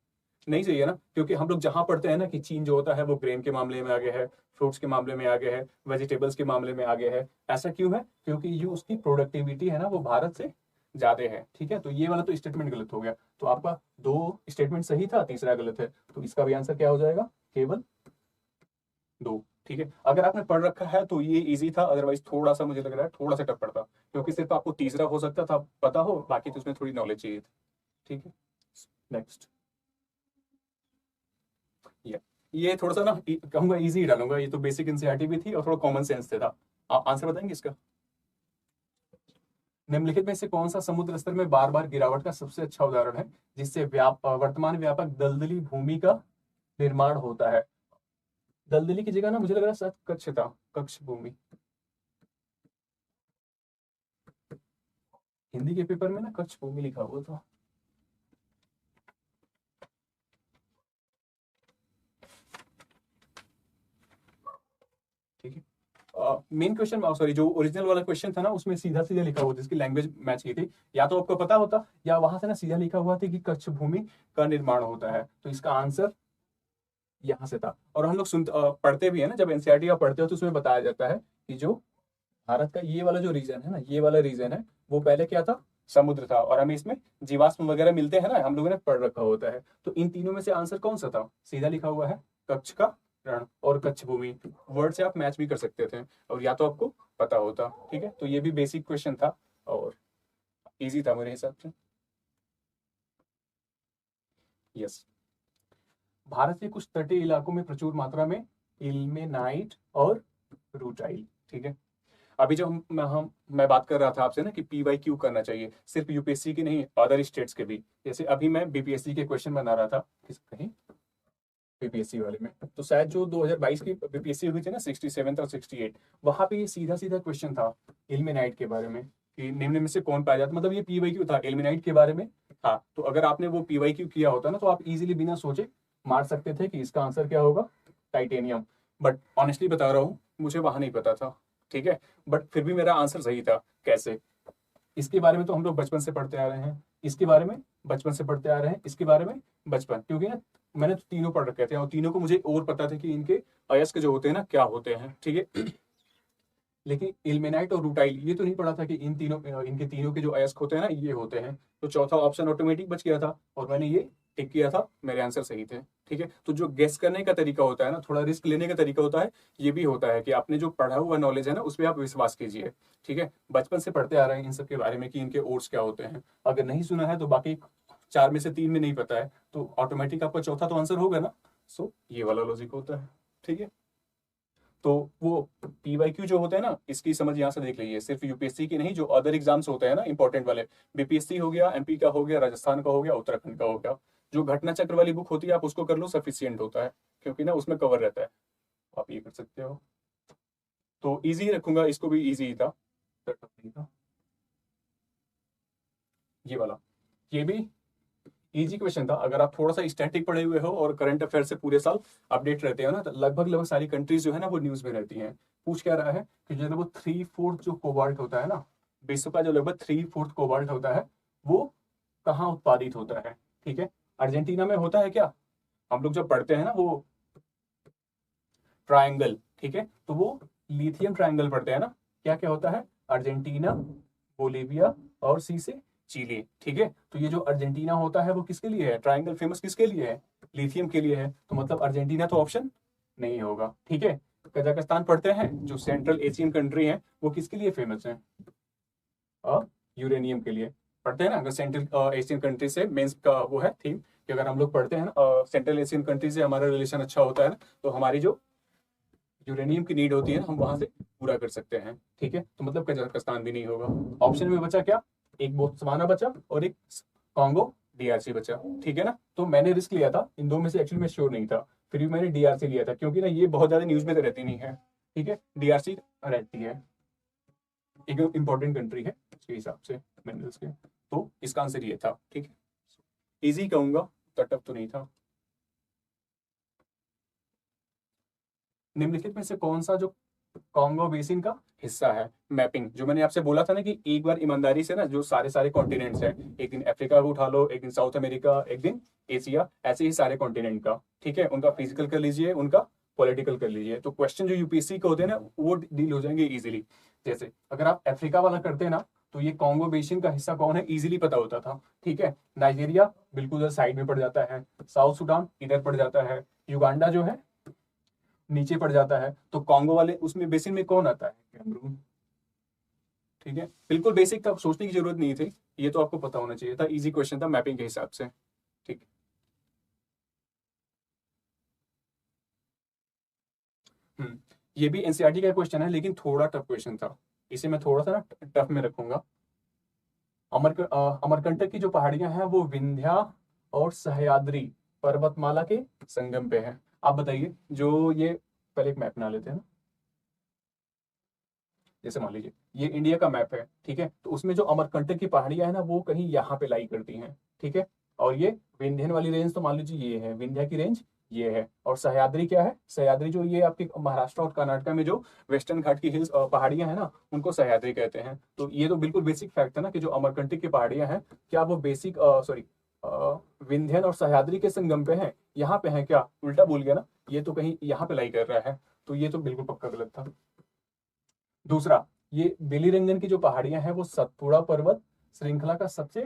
नहीं चाहिए ना, क्योंकि हम लोग जहां पढ़ते हैं ना कि चीन जो होता है वो ग्रेन के मामले में आगे है, फ्रूट्स के मामले में आगे है, वेजिटेबल्स के मामले में आगे है। ऐसा क्यों है, क्योंकि ये उसकी प्रोडक्टिविटी है ना वो भारत से ज्यादा है, ठीक है। तो ये वाला तो स्टेटमेंट गलत हो गया, तो आपका 2 स्टेटमेंट सही था, तीसरा गलत है, तो इसका भी आंसर क्या हो जाएगा, केवल 2, ठीक है। अगर आपने पढ़ रखा है तो ये इजी था, अदरवाइज थोड़ा सा मुझे लग रहा है थोड़ा सा टफ पड़ता, क्योंकि सिर्फ आपको तीसरा हो सकता था पता हो, बाकी तो उसमें थोड़ी नॉलेज चाहिए थी, ठीक है। नेक्स्ट, ये थोड़ा सा ना कहूंगा इजी डालूंगा, ये तो बेसिक एनसीईआरटी भी थी और थोड़ा कॉमन सेंस से था। आप आंसर बताएंगे इसका। निम्नलिखित में से कौन सा समुद्र स्तर में बार बार गिरावट का सबसे अच्छा उदाहरण है जिससे वर्तमान व्यापक दलदली भूमि का निर्माण होता है। दलदली की जगह ना मुझे लग रहा है शायद कच्छ था, कच्छ भूमि। हिंदी के पेपर में ना कच्छ भूमि लिखा हुआ था, ठीक है। मेन क्वेश्चन, सॉरी जो ओरिजिनल वाला क्वेश्चन था ना उसमें सीधा सीधा लिखा हुआ था, जिसकी लैंग्वेज मैच की थी, या तो आपको पता होता या वहां से ना सीधा लिखा हुआ था कि कच्छ भूमि का निर्माण होता है, तो इसका आंसर यहाँ से था। और हम लोग पढ़ते भी है ना, जब एनसीईआरटी का पढ़ते हो तो उसमें बताया जाता है कि जो भारत का ये वाला जो रीजन है ना, ये वाला रीजन है वो पहले क्या था, समुद्र था, और हमें इसमें जीवाश्म वगैरह मिलते हैं ना, हम लोगों ने पढ़ रखा होता है। तो इन तीनों में से आंसर कौन सा था, सीधा लिखा हुआ है कच्छ का रण और कच्छ भूमि। वर्ड से आप मैच भी कर सकते थे, और या तो आपको पता होता, ठीक है। तो ये भी बेसिक क्वेश्चन था और इजी था मेरे हिसाब से। यस, भारत के कुछ तटीय इलाकों में प्रचुर मात्रा में इल्मेनाइट और रूटाइल, ठीक है। अभी जो मैं बात कर रहा था आपसे ना कि पीवाईक्यू करना चाहिए, सिर्फ यूपीएससी की नहीं, अदर स्टेट्स के भी। जैसे अभी मैं बीपीएससी के क्वेश्चन बना रहा था किस कहीं बीपीएससी वाले में, तो शायद जो 2022 की बीपीएससी हुई थी ना 67 और 68, वहां पे ये सीधा सीधा क्वेश्चन था इल्मेनाइट के बारे में कि निम्न में से कौन पाया जाता, मतलब ये पीवाईक्यू था इल्मेनाइट के बारे में हाँ, तो अगर आपने वो PYQ किया होता ना तो आप इजीली बिना सोचे मार सकते थे कि इसका आंसर क्या होगा, टाइटेनियम। बट ऑनेस्टली बता रहा हूँ, मुझे वहां नहीं पता था, ठीक है, बट फिर भी मेरा आंसर सही था। कैसे? इसके बारे में तो हम लोग बचपन से पढ़ते आ रहे हैं, इसके बारे में बचपन से पढ़ते आ रहे हैं, इसके बारे में बचपन, क्योंकि ना मैंने तो तीनों पढ़ रखे थे और तीनों को मुझे और पता था कि इनके अयस्क जो होते हैं ना क्या होते हैं, ठीक है। लेकिन इल्मेनाइट और रूटाइल ये तो नहीं पढ़ा था कि इन तीनों इनके तीनों के जो अयस्क होते हैं ना ये होते हैं। तो चौथा ऑप्शन ऑटोमेटिक बच गया था और मैंने ये टिक किया था, मेरे आंसर सही थे, ठीक है। तो जो गेस करने का तरीका होता है ना, थोड़ा रिस्क लेने का तरीका होता है, ये भी होता है कि आपने जो पढ़ा हुआ नॉलेज है ना उस पर आप विश्वास कीजिए, ठीक है। बचपन से पढ़ते आ रहे हैं इन सब के बारे में कि इनके ओट्स क्या होते हैं, अगर नहीं सुना है तो बाकी 4 में से 3 में नहीं पता है तो ऑटोमेटिक आपका चौथा तो आंसर होगा ना। सो ये वाला लॉजिक होता है, ठीक है। तो वो PYQ जो होते हैं ना, इसकी समझ यहाँ से देख लीजिए, सिर्फ यूपीएससी की नहीं, जो अदर एग्जाम्स होते हैं ना इंपॉर्टेंट वाले, BPSC हो गया, MP का हो गया, राजस्थान का हो गया, उत्तराखंड का हो गया, जो घटना चक्र वाली बुक होती है आप उसको कर लो, सफिशियंट होता है, क्योंकि ना उसमें कवर रहता है, आप ये कर सकते हो। तो इजी रखूंगा, इसको भी इजी था, ये वाला, ये भी इजी क्वेश्चन था। अगर आप थोड़ा सा स्टैटिक पढ़े हुए हो और करंट अफेयर से पूरे साल अपडेट रहते हो ना, तो लगभग लगभग सारी कंट्रीज जो है ना वो न्यूज में रहती हैं। पूछ क्या रहा है कि जो है ना वो 3/4 जो कोबाल्ट होता है ना, विश्व का जो लगभग 3/4 कोबाल्ट होता है वो कहाँ उत्पादित होता है, ठीक है। अर्जेंटीना में होता है क्या, हम लोग जब पढ़ते हैं ना वो ट्रायंगल, ठीक है, तो वो लिथियम ट्रायंगल पढ़ते हैं ना, क्या क्या होता है, अर्जेंटीना, बोलीविया और सी से चिली, ठीक है। तो ये जो अर्जेंटीना होता है वो किसके लिए है, ट्रायंगल फेमस किसके लिए है, लिथियम के लिए है, तो मतलब अर्जेंटीना तो ऑप्शन नहीं होगा, ठीक है। कजाकिस्तान पढ़ते हैं, जो सेंट्रल एशियन कंट्री है, वो किसके लिए फेमस है, यूरेनियम के लिए पढ़ते हैं ना। अगर सेंट्रल एशियन कंट्री से मेंस का वो है थीम कि अगर हम लोग पढ़ते हैं ना सेंट्रल एशियन कंट्री से हमारा रिलेशन अच्छा होता है ना, तो हमारी जो यूरेनियम की नीड होती है ना हम वहां से पूरा कर सकते हैं, ठीक है। तो मतलब कजाकिस्तान भी नहीं होगा। ऑप्शन में बचा क्या, एक बोत्सवाना बचा और एक कॉन्गो DRC बचा, ठीक है ना। तो मैंने रिस्क लिया था, इन दो में से एक्चुअली मैं श्योर नहीं था, फिर भी मैंने DRC लिया था, क्योंकि ना ये बहुत ज्यादा न्यूज में तो रहती नहीं है, ठीक है, DRC रहती है, एक इंपॉर्टेंट कंट्री है उसके हिसाब से मिनरल्स के। तो इसका आंसर ये था, ठीक है, इजी कहूंगा, टफ तो नहीं था। निम्नलिखित में से कौन सा जो कॉन्गो बेसिन का हिस्सा है, मैपिंग, जो मैंने आपसे बोला था ना कि एक बार ईमानदारी से ना जो सारे सारे कॉन्टिनेंट्स हैं, एक दिन अफ्रीका को उठा लो, एक दिन साउथ अमेरिका, एक दिन एशिया, ऐसे ही सारे कॉन्टिनेंट का, ठीक है, उनका फिजिकल कर लीजिए, उनका पॉलिटिकल कर लीजिए, तो क्वेश्चन जो यूपीएससी के होते हैं ना वो डील हो जाएंगे इजीली। जैसे अगर आप अफ्रीका वाला करते हैं ना, तो ये कॉन्गो बेसिन का हिस्सा कौन है इजीली पता होता था, ठीक है। नाइजीरिया बिल्कुल उधर साइड में पड़ जाता है, साउथ सुडान इधर पड़ जाता है, युगांडा जो है नीचे पड़ जाता है, तो कॉन्गो वाले उसमें बेसिन में कौन आता है, कैमरून, ठीक है। बिल्कुल बेसिक था, सोचने की जरूरत नहीं थी, ये तो आपको पता होना चाहिए था, इजी क्वेश्चन था मैपिंग के हिसाब से, ठीक। ये भी एनसीईआरटी का क्वेश्चन है लेकिन थोड़ा टफ क्वेश्चन था, इसे मैं थोड़ा सा ना टफ में रखूंगा। अमरकंटक की जो पहाड़ियां हैं वो विंध्या और सह्याद्री पर्वतमाला के संगम पे है। आप बताइए, जो ये पहले एक मैप बना लेते हैं ना, जैसे मान लीजिए ये इंडिया का मैप है, ठीक है, तो उसमें जो अमरकंटक की पहाड़ियां है ना वो कहीं यहाँ पे लाई करती हैं, ठीक है। और ये विंध्यन वाली रेंज तो मान लीजिए ये है, विंध्या की रेंज ये है, और सह्याद्री क्या है, सह्याद्री जो ये आपके महाराष्ट्र और कर्नाटक में जो वेस्टर्न घाट की हिल्स पहाड़ियां हैं ना उनको सह्याद्री कहते हैं। तो ये तो बिल्कुल बेसिक फैक्ट है ना कि जो अमरकंटक की पहाड़ियां हैं क्या वो बेसिक सॉरी विंध्यन और सह्याद्री के संगम पे है, यहाँ पे है क्या, उल्टा बोल गया ना, ये तो कहीं यहाँ पे लाई कर रहा है, तो ये तो बिल्कुल पक्का गलत था। दूसरा, ये बिलिरंगन की जो पहाड़ियां हैं वो सतपुड़ा पर्वत श्रृंखला का सबसे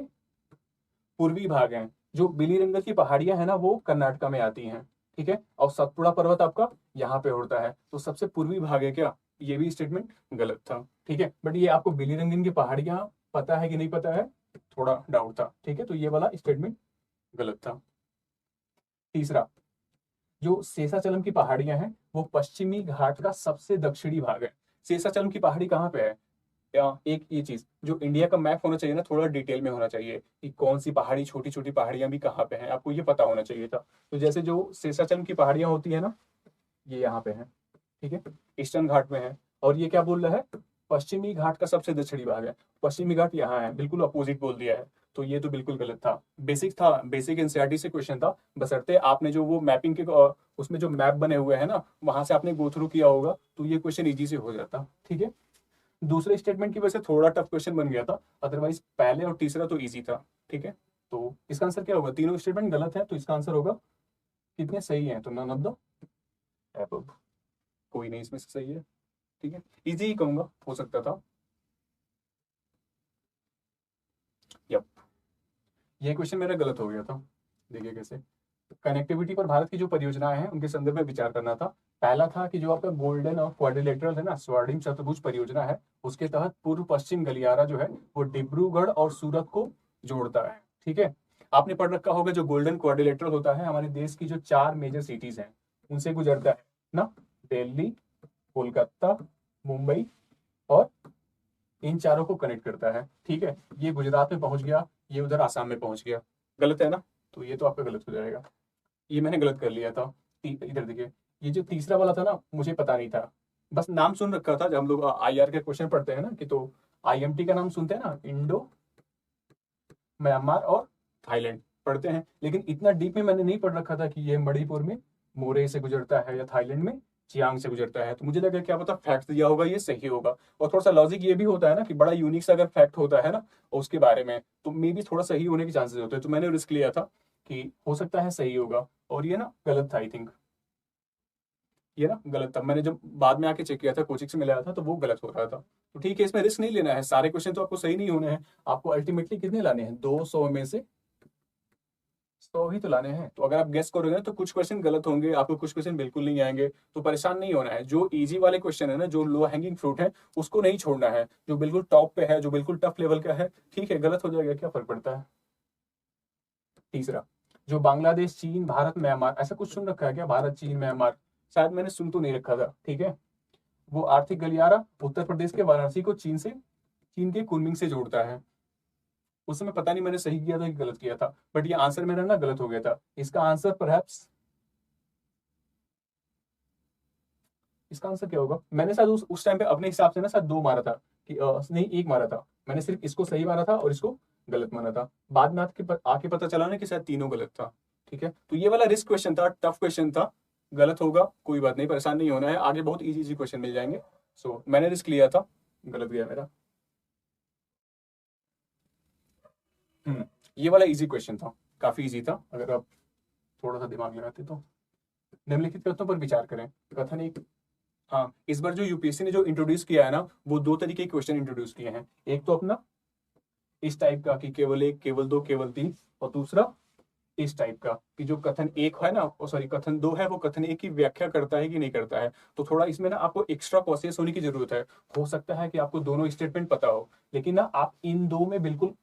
पूर्वी भाग है। जो बिलिरंगन की पहाड़ियां हैं ना वो कर्नाटक में आती हैं, ठीक है, और सतपुड़ा पर्वत आपका यहाँ पे होता है, तो सबसे पूर्वी भाग है क्या, ये भी स्टेटमेंट गलत था, ठीक है। बट ये आपको बिलिरंगन की पहाड़ियां पता है कि नहीं पता है, थोड़ा डाउट था, ठीक है, तो ये वाला स्टेटमेंट गलत था। तीसरा, जो शेषाचलम की पहाड़ियां हैं वो पश्चिमी घाट का सबसे दक्षिणी भाग है। शेषाचलम की पहाड़ी कहाँ पे है, या एक ये चीज जो इंडिया का मैप होना चाहिए ना थोड़ा डिटेल में होना चाहिए कि कौन सी पहाड़ी, छोटी छोटी पहाड़ियां भी कहाँ पे हैं, आपको ये पता होना चाहिए था। तो जैसे जो शेषाचलम की पहाड़ियां होती है ना ये यहाँ पे है, ठीक है, ईस्टर्न घाट में है, और ये क्या बोल रहा है, पश्चिमी घाट का सबसे दक्षिणी भाग है, पश्चिमी घाट यहाँ है, बिल्कुल अपोजिट बोल दिया है। तो ये तो बिल्कुल गलत था। बेसिक था, बेसिक एनसीईआरटी से क्वेश्चन था, बशर्ते आपने जो वो मैपिंग के उसमें जो मैप बने हुए हैं ना, वहां से आपने गो थ्रू किया होगा तो ये क्वेश्चन इजी से हो जाता। ठीक है, दूसरे स्टेटमेंट की वजह से थोड़ा टफ क्वेश्चन बन गया था, अदरवाइज पहले और तीसरा तो इजी था। ठीक है, तो इसका आंसर क्या होगा? तीनों स्टेटमेंट गलत है, तो इसका आंसर होगा, कितने सही हैं? तो नन ऑफ द एबव, कोई नहीं इसमें से सही है। ठीक है, इजी ही कहूंगा, हो सकता था। यप, ये क्वेश्चन मेरा गलत हो गया था। देखिए कैसे, कनेक्टिविटी पर भारत की जो परियोजनाएं हैं उनके संदर्भ में विचार करना था। पहला था कि जो आपका गोल्डन और क्वाड्रिलेटरल है ना, स्वर्णिम चतुर्भुज परियोजना है, उसके तहत पूर्व पश्चिम गलियारा जो है वो डिब्रूगढ़ और सूरत को जोड़ता है। ठीक है, आपने पढ़ रखा होगा जो गोल्डन क्वाड्रिलेटरल होता है हमारे देश की जो 4 मेजर सिटीज हैं उनसे गुजरता है ना, दिल्ली, कोलकाता, मुंबई और इन चारों को कनेक्ट करता है। ठीक है, ये गुजरात में पहुंच गया, ये उधर आसाम में पहुंच गया। गलत है ना, तो ये तो आपका गलत हो जाएगा, ये मैंने गलत कर लिया था। इधर देखिए, ये जो तीसरा वाला था ना, मुझे पता नहीं था, बस नाम सुन रखा था। जब हम लोग आईआर के क्वेश्चन पढ़ते हैं ना कि तो आईएमटी का नाम सुनते हैं ना, इंडो म्यांमार और थाईलैंड पढ़ते हैं, लेकिन इतना डीप में मैंने नहीं पढ़ रखा था कि ये मणिपुर में मोरे से गुजरता है या थाईलैंड में चियांग से गुजरता है। तो मुझे लगा क्या पता फैक्ट दिया होगा ये सही होगा, और थोड़ा सा लॉजिक ये भी होता है ना कि बड़ा यूनिक सा अगर फैक्ट होता है ना उसके बारे में, तो मे भी थोड़ा सही होने के चांसेस होते हैं। तो मैंने रिस्क लिया था कि हो सकता है सही होगा, और ये ना गलत था आई थिंक, ये ना गलत था। मैंने जब बाद में आके चेक किया था, कोचिंग से मिलाया था, तो वो गलत हो रहा था। तो ठीक है, इसमें रिस्क नहीं लेना है, सारे क्वेश्चन तो आपको सही नहीं होने हैं। आपको अल्टीमेटली कितने लाने हैं? 200 में से 100 ही तो लाने हैं। तो अगर आप गेस करोगे ना तो कुछ क्वेश्चन गलत होंगे, आपको कुछ क्वेश्चन बिल्कुल नहीं आएंगे, तो परेशान नहीं होना है। जो इजी वाले क्वेश्चन है ना, जो लो हैंगिंग फ्रूट है, उसको नहीं छोड़ना है। जो बिल्कुल टॉप पे है, जो बिल्कुल टफ लेवल का है, ठीक है गलत हो जाएगा, क्या फर्क पड़ता है। तीसरा, जो बांग्लादेश, चीन, भारत, म्यांमार, ऐसा कुछ सुन रखा है क्या? भारत, चीन, म्यांमार, शायद मैंने सुन तो नहीं रखा था। ठीक है, वो आर्थिक गलियारा उत्तर प्रदेश के वाराणसी को चीन के कुनमिंग से जोड़ता है। उस समय पता नहीं मैंने सही किया था कि गलत किया था, बट ये आंसर मेरा ना गलत हो गया था। इसका आंसर परहैप्स, इसका आंसर क्या होगा? मैंने शायद उस टाइम पे अपने हिसाब से ना शायद 2 मारा था कि नहीं 1 मारा था। मैंने सिर्फ इसको सही मारा था और इसको गलत माना था। बाद में आके पता चला ना कि शायद तीनों गलत था। ठीक है, तो ये वाला रिस्क क्वेश्चन था, टफ क्वेश्चन था, गलत होगा कोई बात नहीं, परेशान नहीं होना है, आगे बहुत इजी इजी क्वेश्चन मिल जाएंगे। सो मैंने रिस्क लिया था, गलत गया मेरा। ये वाला इजी क्वेश्चन था, काफी इजी था अगर आप थोड़ा सा दिमाग लगाते तो। निम्नलिखित कथनों पर विचार करें। कथन एक, हाँ इस बार जो यूपीएससी ने जो इंट्रोड्यूस किया है ना, वो 2 तरीके के क्वेश्चन इंट्रोड्यूस किए हैं। एक तो अपना इस टाइप का कि केवल 1, केवल 2, केवल 3, और दूसरा इस टाइप का कि जो कथन 1 है ना, सॉरी कथन 2 है, वो कथन 1 की व्याख्या करता है कि नहीं करता है। तो थोड़ा इसमें ना आपको एक्स्ट्रा कॉशियस होने की जरूरत है। हो सकता है कि आपको दोनों स्टेटमेंट पता हो, लेकिन ना आप इन 2 में बिल्कुल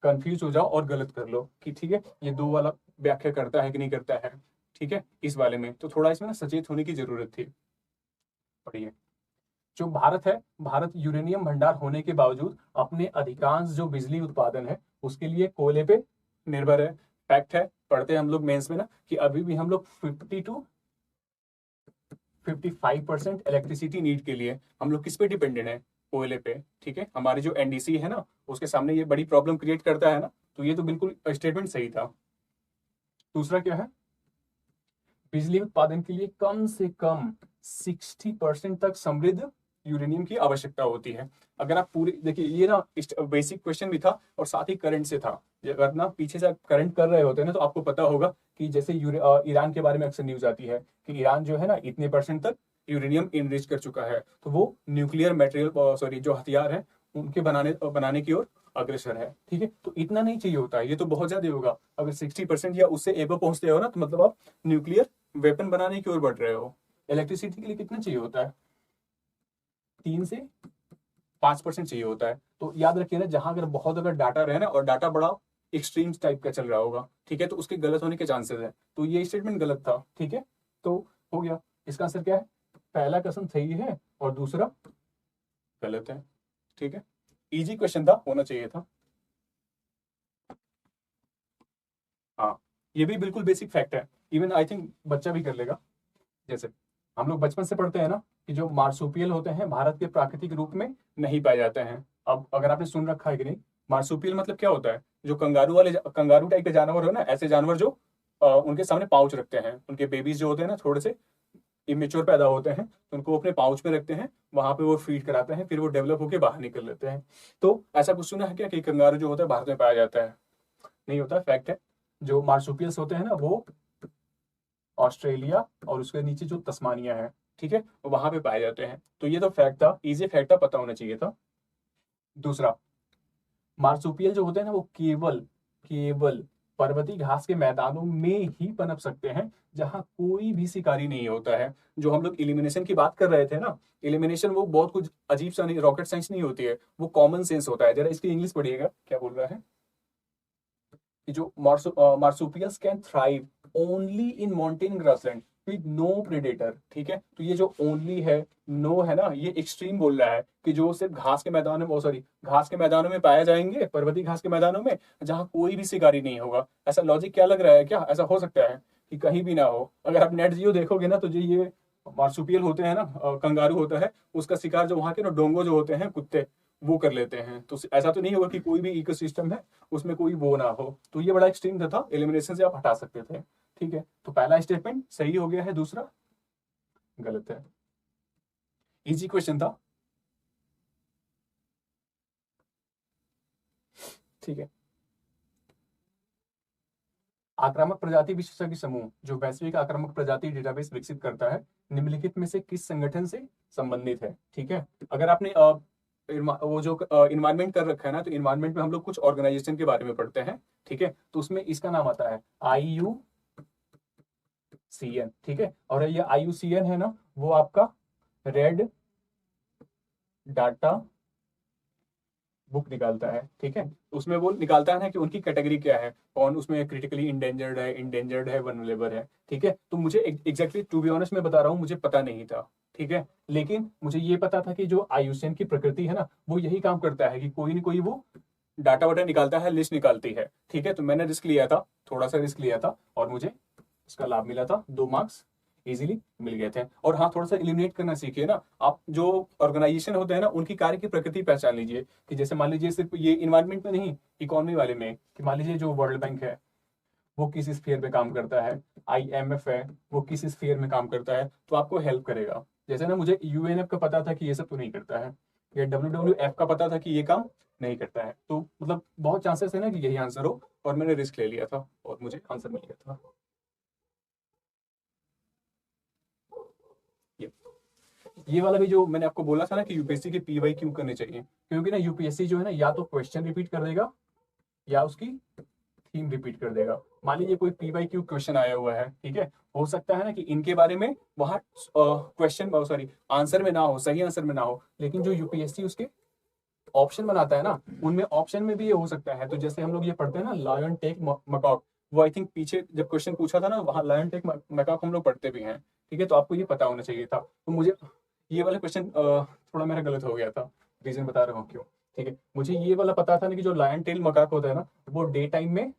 कंफ्यूज हो जाओ और गलत कर लो कि ठीक है ये 2 वाला व्याख्या करता है कि नहीं करता है। ठीक है, इस वाले में तो थोड़ा इसमें ना सचेत होने की जरूरत थी। पढ़िए, जो भारत है, भारत यूरेनियम भंडार होने के बावजूद अपने अधिकांश जो बिजली उत्पादन है उसके लिए कोयले पे निर्भर है। फैक्ट है, पढ़ते हैं हम लोग मेंस में ना कि अभी भी हम लोग 50 टू 55% इलेक्ट्रिसिटी नीड के लिए हम लोग किस पे डिपेंडेंट है? कोयले पे। ठीक है, हमारी जो एनडीसी है ना उसके सामने ये बड़ी प्रॉब्लम क्रिएट करता है ना, तो ये तो बिल्कुल स्टेटमेंट सही था। दूसरा क्या है? बिजली उत्पादन के लिए कम से कम 60% तक समृद्ध यूरेनियम की आवश्यकता होती है। अगर आप पूरी देखिए, ये ना बेसिक क्वेश्चन भी था और साथ ही करंट से था। अगर ना पीछे से करंट कर रहे होते हैं ना, तो आपको पता होगा कि जैसे ईरान के बारे में अक्सर न्यूज आती है कि ईरान जो है ना इतने परसेंट तक यूरेनियम इनरिच कर चुका है, तो वो न्यूक्लियर मटेरियल सॉरी जो हथियार है उनके बनाने की ओर अग्रसर है। ठीक है, तो इतना नहीं चाहिए होता है, ये तो बहुत ज्यादा होगा। अगर 60% या उससे एबव पहुंचते हो ना, तो मतलब आप न्यूक्लियर वेपन बनाने की ओर बढ़ रहे हो। इलेक्ट्रिसिटी के लिए कितना चाहिए होता है? 3 से 5% चाहिए होता है। तो याद रखिए ना, जहां अगर बहुत अगर डाटा रहे ना और डाटा बड़ा एक्सट्रीम टाइप का चल रहा होगा, ठीक है, तो उसके गलत होने के चांसेस है। तो ये स्टेटमेंट गलत था। ठीक है, तो हो गया। इसका आंसर क्या है? पहला क्वेश्चन सही है और दूसरा गलत है। ठीक है, इजी क्वेश्चन था, होना चाहिए था। हाँ, ये भी बिल्कुल बेसिक फैक्ट है, इवन आई थिंक बच्चा भी कर लेगा। जैसे हम लोग बचपन से पढ़ते हैं ना कि जो मार्सुपियल होते हैं भारत के प्राकृतिक रूप में नहीं पाए जाते हैं। अब अगर आपने सुन रखा है कि नहीं, मार्सुपियल मतलब क्या होता है? जो कंगारू टाइप के जानवर हो ना, ऐसे जानवर जो उनके सामने पाउच रखते हैं, उनके बेबीज जो होते हैं ना थोड़े से इमेच्योर पैदा होते हैं, तो उनको अपने पाउच में रखते हैं, वहां पे वो फीड कराते हैं, फिर वो डेवलप होकर बाहर निकल लेते हैं। तो ऐसा कुछ सुना है क्या कि कंगारू जो होता है भारत में पाया जाता है? नहीं होता, फैक्ट है। जो मार्सुपियल्स होते हैं ना वो ऑस्ट्रेलिया और उसके नीचे जो तस्मानिया है, ठीक है, वहां पे पाए जाते हैं। तो ये तो फैक्ट था, इजी फैक्ट था, पता होना चाहिए था। दूसरा, मार्सुपियल जो होते हैं ना वो केवल केवल पर्वतीय घास के मैदानों में ही पनप सकते हैं, जहां कोई भी शिकारी नहीं होता है। जो हम लोग इलिमिनेशन की बात कर रहे थे ना, इलिमिनेशन वो बहुत कुछ अजीब सा नहीं, रॉकेट साइंस नहीं होती है, वो कॉमन सेंस होता है। जरा इसकी इंग्लिश पढ़िएगा क्या बोल रहा है कि जो marsupials can thrive only in mountain grassland with no predator. ठीक है, तो ये जो ओनली है, नो है ना, ये एक्सट्रीम बोल रहा है कि जो सिर्फ घास के मैदानों में, सॉरी, घास के मैदानों में पाए जाएंगे, पर्वतीय घास के मैदानों में, जहां कोई भी शिकारी नहीं होगा। ऐसा लॉजिक क्या लग रहा है? क्या ऐसा हो सकता है कि कहीं भी ना हो? अगर आप नेट जियो देखोगे ना, तो जो ये मार्सुपियल होते हैं ना, कंगारू होता है, उसका शिकार जो वहां के ना डोंगो जो होते हैं, कुत्ते, वो कर लेते हैं। तो ऐसा तो नहीं होगा कि कोई भी इकोसिस्टम है उसमें कोई वो ना हो। तो ये बड़ा एक्सट्रीम था, एलिमिनेशन से आप हटा सकते थे। ठीक है, तो पहला स्टेटमेंट सही हो गया है, दूसरा गलत है। इजी क्वेश्चन था। ठीक है, आक्रामक प्रजाति विशेषज्ञ समूह जो वैश्विक आक्रामक प्रजाति डेटाबेस विकसित करता है, निम्नलिखित में से किस संगठन से संबंधित है? ठीक है, अगर आपने वो जो इन्वायरमेंट कर रखा है ना, तो इन्वायरमेंट में हम लोग कुछ ऑर्गेनाइजेशन के बारे में पढ़ते हैं। ठीक है, तो उसमें इसका नाम आता है IUCN। ठीक है, और ये IUCN है ना, वो आपका रेड डाटा बुक निकालता है। ठीक है, उसमें वो निकालता है ना कि उनकी कैटेगरी क्या है, कौन उसमें क्रिटिकली इंडेंजर्ड है, वनरेबल है। ठीक है, तो मुझे एग्जैक्टली टू बी ऑनेस्ट मैं बता रहा हूँ, मुझे पता नहीं था। ठीक है, लेकिन मुझे ये पता था कि जो आयुष्यन की प्रकृति है ना, वो यही काम करता है कि कोई ना कोई वो डाटा वाटा निकालता है, लिस्ट निकालती है। ठीक है, तो मैंने रिस्क लिया था, थोड़ा सा रिस्क लिया था, और मुझे इसका लाभ मिला था, 2 मार्क्स इजीली मिल गए थे। और हाँ, थोड़ा सा इलिमिनेट करना सीखिए ना आप। जो ऑर्गेनाइजेशन होते हैं ना, उनकी कार्य की प्रकृति पहचान लीजिए। कि जैसे मान लीजिए सिर्फ ये इन्वायरमेंट में नहीं, इकोनॉमी वाले में, कि मान लीजिए जो वर्ल्ड बैंक है वो किस स्फीयर में काम करता है, IMF है वो किस स्फीयर में काम करता है, तो आपको हेल्प करेगा। जैसे ना मुझे UNF का पता था कि ये सब तो नहीं करता है, या WWF का पता था कि ये काम नहीं करता है, तो मतलब बहुत चांसेस है ना कि यही आंसर हो। और मैंने रिस्क ले लिया था और मुझे आंसर मिल गया था। ये वाला भी जो मैंने आपको बोला था ना कि यूपीएससी के PYQ करने चाहिए, क्योंकि ना यूपीएससी जो है ना, या तो क्वेश्चन रिपीट कर देगा या उसकी थीम रिपीट कर देगा। मान लीजिए कोई PYQ क्वेश्चन आया हुआ है, ठीक है, हो सकता है ना कि इनके बारे में वहां क्वेश्चन, सॉरी, आंसर में ना हो, सही आंसर में ना हो, लेकिन जो यूपीएससी उसके ऑप्शन बनाता है ना, उनमें ऑप्शन में भी ये हो सकता है। तो जैसे हम लोग ये पढ़ते हैं ना, लायन टेक मकॉक, वो आई थिंक पीछे जब क्वेश्चन पूछा था ना, वहां लायन टेक मकॉक हम लोग पढ़ते भी हैं। ठीक है, तो आपको ये पता होना चाहिए था। तो मुझे ये वाला क्वेश्चन थोड़ा मेरा गलत हो गया था, रीजन बता रहा हूँ क्यों। ठीक है, मुझे ये वाला पता था ना कि जो लायन टेल मकाक होता है ना, वो डे टाइम में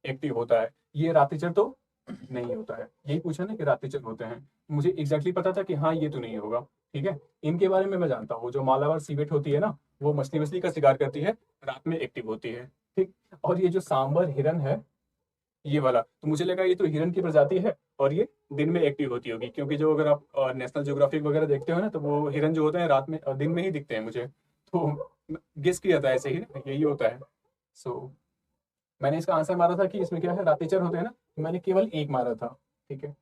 एक्टिव होता है, ये रात्रिचर तो नहीं होता है। यही पूछा ना कि रात्रिचर होते हैं, मुझे एग्जैक्टली पता था कि हाँ ये तो नहीं होगा। ठीक है, इनके बारे में मैं जानता हूँ, जो मालाबार सीवेट होती है ना, वो मछली मछली का शिकार करती है, रात में एक्टिव होती है। ठीक, और ये जो सांबर हिरन है, ये वाला, तो मुझे लगा ये तो हिरन की प्रजाति है और ये दिन में एक्टिव होती होगी, क्योंकि जो अगर आप नेशनल ज्योग्राफिक वगैरह देखते हो ना, तो वो हिरन जो होते हैं रात में, दिन में ही दिखते हैं मुझे। तो गेस किया था ऐसे ही ना, यही होता है। सो मैंने इसका आंसर मारा था कि इसमें क्या है, रातिचर होते हैं ना, तो मैंने केवल एक मारा था। ठीक है,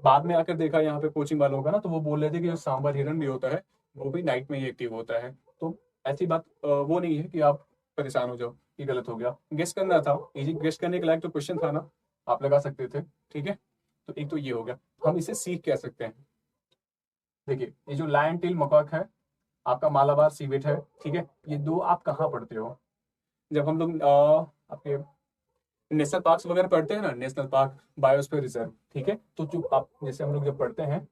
बाद में आकर देखा यहाँ पे कोचिंग वालों का ना, तो वो बोल रहे थे कि जो सांबर हिरन भी होता है वो भी नाइट में ही एक्टिव होता है। तो ऐसी बात वो नहीं है कि आप परेशान हो जाओ कि गलत हो गया। गेस करना था, इजी गेस करने के लायक तो क्वेश्चन था ना, आप लगा सकते थे। ठीक है, तो एक तो ये हो गया। हम इसे सीख कह सकते हैं। देखिए, ये जो लायन टेल मकॉक है, आपका मालाबार सीवेट है, ठीक है, ये दो आप कहाँ पढ़ते हो? जब हम लोग आपके नेशनल पार्क्स वगैरह पढ़ते हैं ना, नेशनल पार्क, बायोस्फीयर रिजर्व। ठीक है, तो जो आप जैसे हम लोग जब पढ़ते हैं,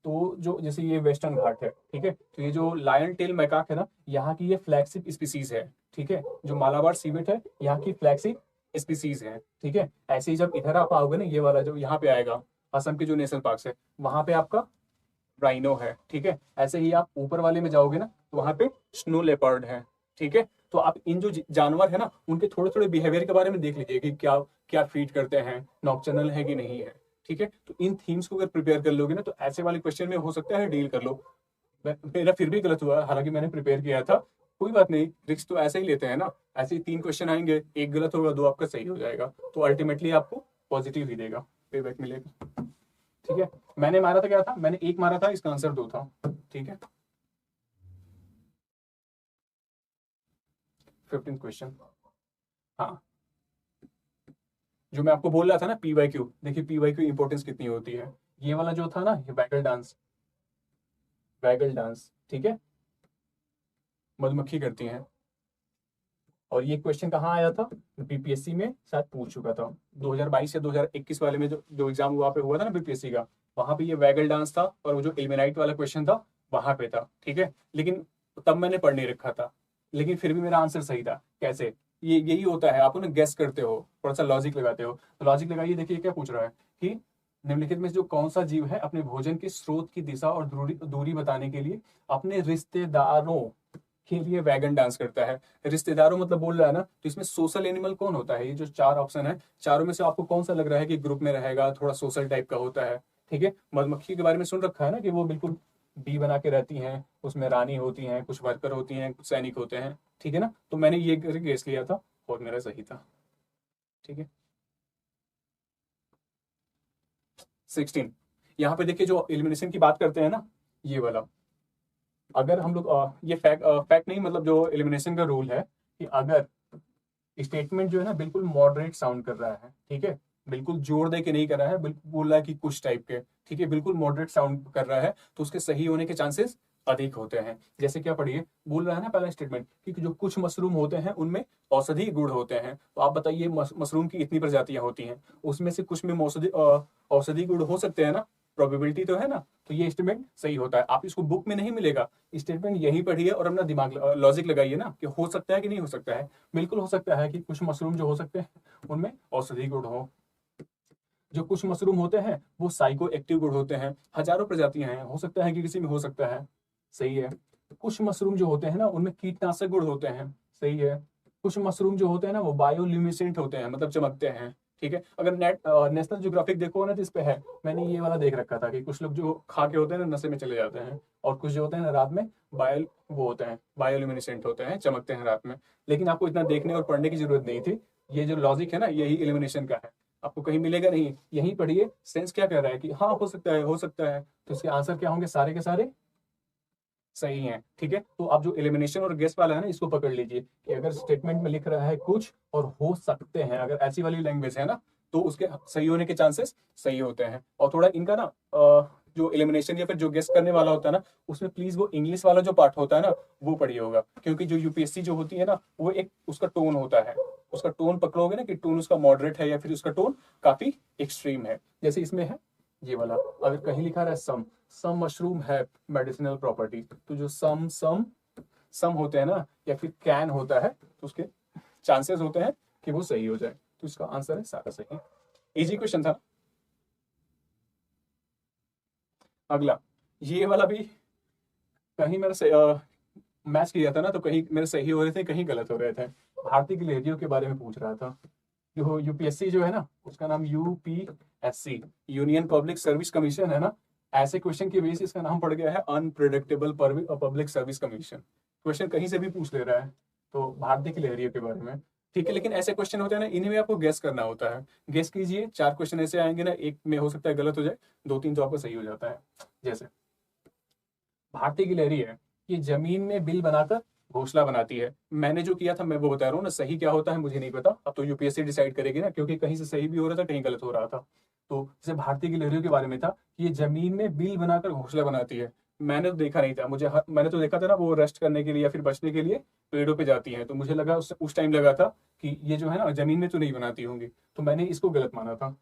तो जो जैसे ये वेस्टर्न घाट है, ठीक है, तो ये जो लायन टेल मैकाक है ना, यहाँ की ये फ्लैगशिप स्पीसीज है। ठीक है, जो मालाबार सीवेट है यहाँ की फ्लैगशिप स्पीसीज है। ठीक है, ऐसे ही जब इधर आप आओगे ना, ये वाला जो यहाँ पे आएगा, असम के जो नेशनल पार्क है, वहां पे आपका राइनो है। ठीक है, ऐसे ही आप ऊपर वाले में जाओगे ना, तो वहां पे स्नो लेपर्ड है। ठीक है, तो आप इन जो जानवर है ना उनके थोड़े थोड़े बिहेवियर के बारे में देख लीजिए कि क्या क्या फीड करते हैं, नॉक्टर्नल है कि नहीं है। ठीक है, तो इन थीम्स को अगर प्रिपेयर कर लोगे ना तो ऐसे वाले क्वेश्चन में हो सकता है डील कर लो। मेरा फिर भी गलत हुआ, हालांकि मैंने प्रिपेयर किया था। कोई बात नहीं, रिस्क तो ऐसे ही लेते हैं ना। ऐसे ही 3 क्वेश्चन आएंगे, एक गलत होगा 2 आपका सही हो जाएगा, तो अल्टीमेटली आपको पॉजिटिव ही देगा, पेबैक मिलेगा। ठीक है, मैंने मारा था क्या था, मैंने 1 मारा था, इसका आंसर 2 था। ठीक है, 15th क्वेश्चन। हाँ, जो मैं आपको बोल रहा था ना PYQ, देखिए PYQ इंपॉर्टेंस कितनी होती है। ये वाला जो था ना, ये वैगल डांस, वैगल डांस, ठीक है, मधुमक्खी करती हैं। और ये क्वेश्चन कहाँ आया था, बीपीएससी में शायद पूछ चुका था 2022 या 2021 वाले में, जो एग्जाम वहाँ पे हुआ था ना बीपीएससी का, वहां पे ये वैगल डांस था और वो जो इल्मेनाइट वाला क्वेश्चन था वहां पे था। ठीक है, लेकिन तब मैंने पढ़ नहीं रखा था, लेकिन फिर भी मेरा आंसर सही था। कैसे, ये यही होता है, आप ना गेस करते हो, थोड़ा सा लॉजिक लगाते हो। तो लॉजिक लगाइए, देखिए क्या पूछ रहा है कि निम्नलिखित में से जो कौन सा जीव है अपने भोजन के स्रोत की दिशा और दूरी बताने के लिए अपने रिश्तेदारों के लिए वैगन डांस करता है। रिश्तेदारों मतलब बोल रहा है ना, तो इसमें सोशल एनिमल कौन होता है, ये जो 4 ऑप्शन है, चारों में से आपको कौन सा लग रहा है कि ग्रुप में रहेगा, थोड़ा सोशल टाइप का होता है। ठीक है, मधुमक्खी के बारे में सुन रखा है ना कि वो बिल्कुल बी बना के रहती हैं, उसमें रानी होती हैं, कुछ वर्कर होती हैं, कुछ सैनिक होते हैं। ठीक है ना, तो मैंने ये गेस लिया था और मेरा सही था। ठीक है, 16, यहाँ पे देखिए जो एलिमिनेशन की बात करते हैं ना, ये वाला, अगर हम लोग ये फैक्ट नहीं, मतलब जो एलिमिनेशन का रूल है कि अगर स्टेटमेंट जो है ना बिल्कुल मॉडरेट साउंड कर रहा है, ठीक है, बिल्कुल जोर दे के नहीं कर रहा है, बिल्कुल बोल रहा है कि कुछ टाइप के, ठीक है, बिल्कुल मॉडरेट साउंड कर रहा है, तो उसके सही होने के चांसेस अधिक होते हैं। जैसे क्या पढ़िए, बोल रहा है ना पहला स्टेटमेंट कि जो कुछ मशरूम होते हैं उनमें औषधि गुण होते हैं, तो आप बताइए मशरूम की इतनी प्रजातियां होती हैं, उसमें से कुछ में औषधि गुण हो सकते हैं ना, प्रोबेबिलिटी तो है ना, तो ये स्टेटमेंट सही होता है। आप इसको बुक में नहीं मिलेगा, स्टेटमेंट यही पढ़िए और अपना दिमाग लॉजिक लगाइए ना कि हो सकता है कि नहीं हो सकता है। बिल्कुल हो सकता है कि कुछ मशरूम जो हो सकते हैं उनमें औषधि गुण हो, जो कुछ मशरूम होते हैं वो साइको एक्टिव गुण होते हैं, हजारों प्रजातियां हैं, हो सकता है कि किसी में हो सकता है, सही है। कुछ मशरूम जो होते हैं ना उनमें कीटनाशक गुण होते हैं, सही है। कुछ मशरूम जो होते हैं ना वो बायोल्यूमिनेसेंट होते हैं, मतलब चमकते हैं। ठीक है, अगर नेशनल ज्योग्राफिक देखो ना तो इस पे है, मैंने ये वाला देख रखा था कि कुछ लोग जो खा के होते हैं ना नशे में चले जाते हैं, और कुछ जो होते हैं ना रात में वो होते हैं, बायोल्यूमिनेसेंट होते हैं, चमकते हैं रात में। लेकिन आपको इतना देखने और पढ़ने की जरूरत नहीं थी, ये जो लॉजिक है ना यही एलिमिनेशन का है, आपको कहीं मिलेगा नहीं। यहीं पढ़िए सेंस क्या कह रहा है कि हाँ हो सकता है, हो सकता है, तो इसके आंसर क्या होंगे, सारे के सारे सही है। ठीक है, तो आप जो एलिमिनेशन और गेस वाला है ना इसको पकड़ लीजिए कि अगर स्टेटमेंट में लिख रहा है कुछ और हो सकते हैं, अगर ऐसी वाली लैंग्वेज है ना तो उसके सही होने के चांसेस सही होते हैं। और थोड़ा इनका ना जो एलिमिनेशन या फिर जो गेस करने वाला होता है ना, उसमें प्लीज वो इंग्लिश वाला जो पार्ट होता है ना वो पढ़िए होगा, क्योंकि जो यूपीएससी जो होती है ना वो एक उसका टोन होता है, उसका टोन पकड़ोगे ना कि टोन उसका मॉडरेट है या फिर उसका टोन काफी एक्सट्रीम है। जैसे इसमें है ये वाला, अगर कहीं लिखा रहा है सम मशरूम है मेडिसिनल प्रॉपर्टी, तो जो सम होते हैं ना या फिर कैन होता है, तो उसके चांसेस होते हैं कि वो सही हो जाए, तो इसका आंसर है सारा सही। इजी क्वेश्चन था। अगला, ये वाला भी कहीं मेरा मैच किया था ना तो कहीं मेरे सही हो रहे थे, कहीं गलत हो रहे थे। भारतीय गिलहरियों के बारे में पूछ रहा था। जो यूपीएससी जो है ना उसका नाम UPSC, union public service commission है ना, ऐसे क्वेश्चन की वजह से इसका नाम पड़ गया है unpredictable public service commission. Question कहीं से भी पूछ ले रहा है, तो भारतीय गिलहरियों के बारे में। ठीक है, लेकिन ऐसे क्वेश्चन होते हैं ना इन्हीं में आपको गेस करना होता है। गेस कीजिए, 4 क्वेश्चन ऐसे आएंगे ना, एक में हो सकता है गलत हो जाए, 2-3 तो आपका सही हो जाता है। जैसे भारतीय गिलहरी है, ये जमीन में बिल बनाकर घोंसला बनाती है। मैंने जो किया था मैं वो बता रहा हूँ ना, सही क्या होता है मुझे नहीं पता, अब तो यूपीएससी डिसाइड करेगी ना, क्योंकि कहीं से सही भी हो रहा था कहीं गलत हो रहा था। तो जैसे भारतीय गिलहरियों के बारे में था, ये जमीन में बिल बनाकर घोंसला बनाती है। मैंने तो देखा नहीं था, मैंने तो देखा था ना वो रेस्ट करने के लिए या फिर बचने के लिए पेड़ों पे जाती हैं, तो मुझे लगा उस टाइम लगा था कि ये जो है ना जमीन में तो नहीं बनाती होंगी, तो मैंने इसको गलत माना था।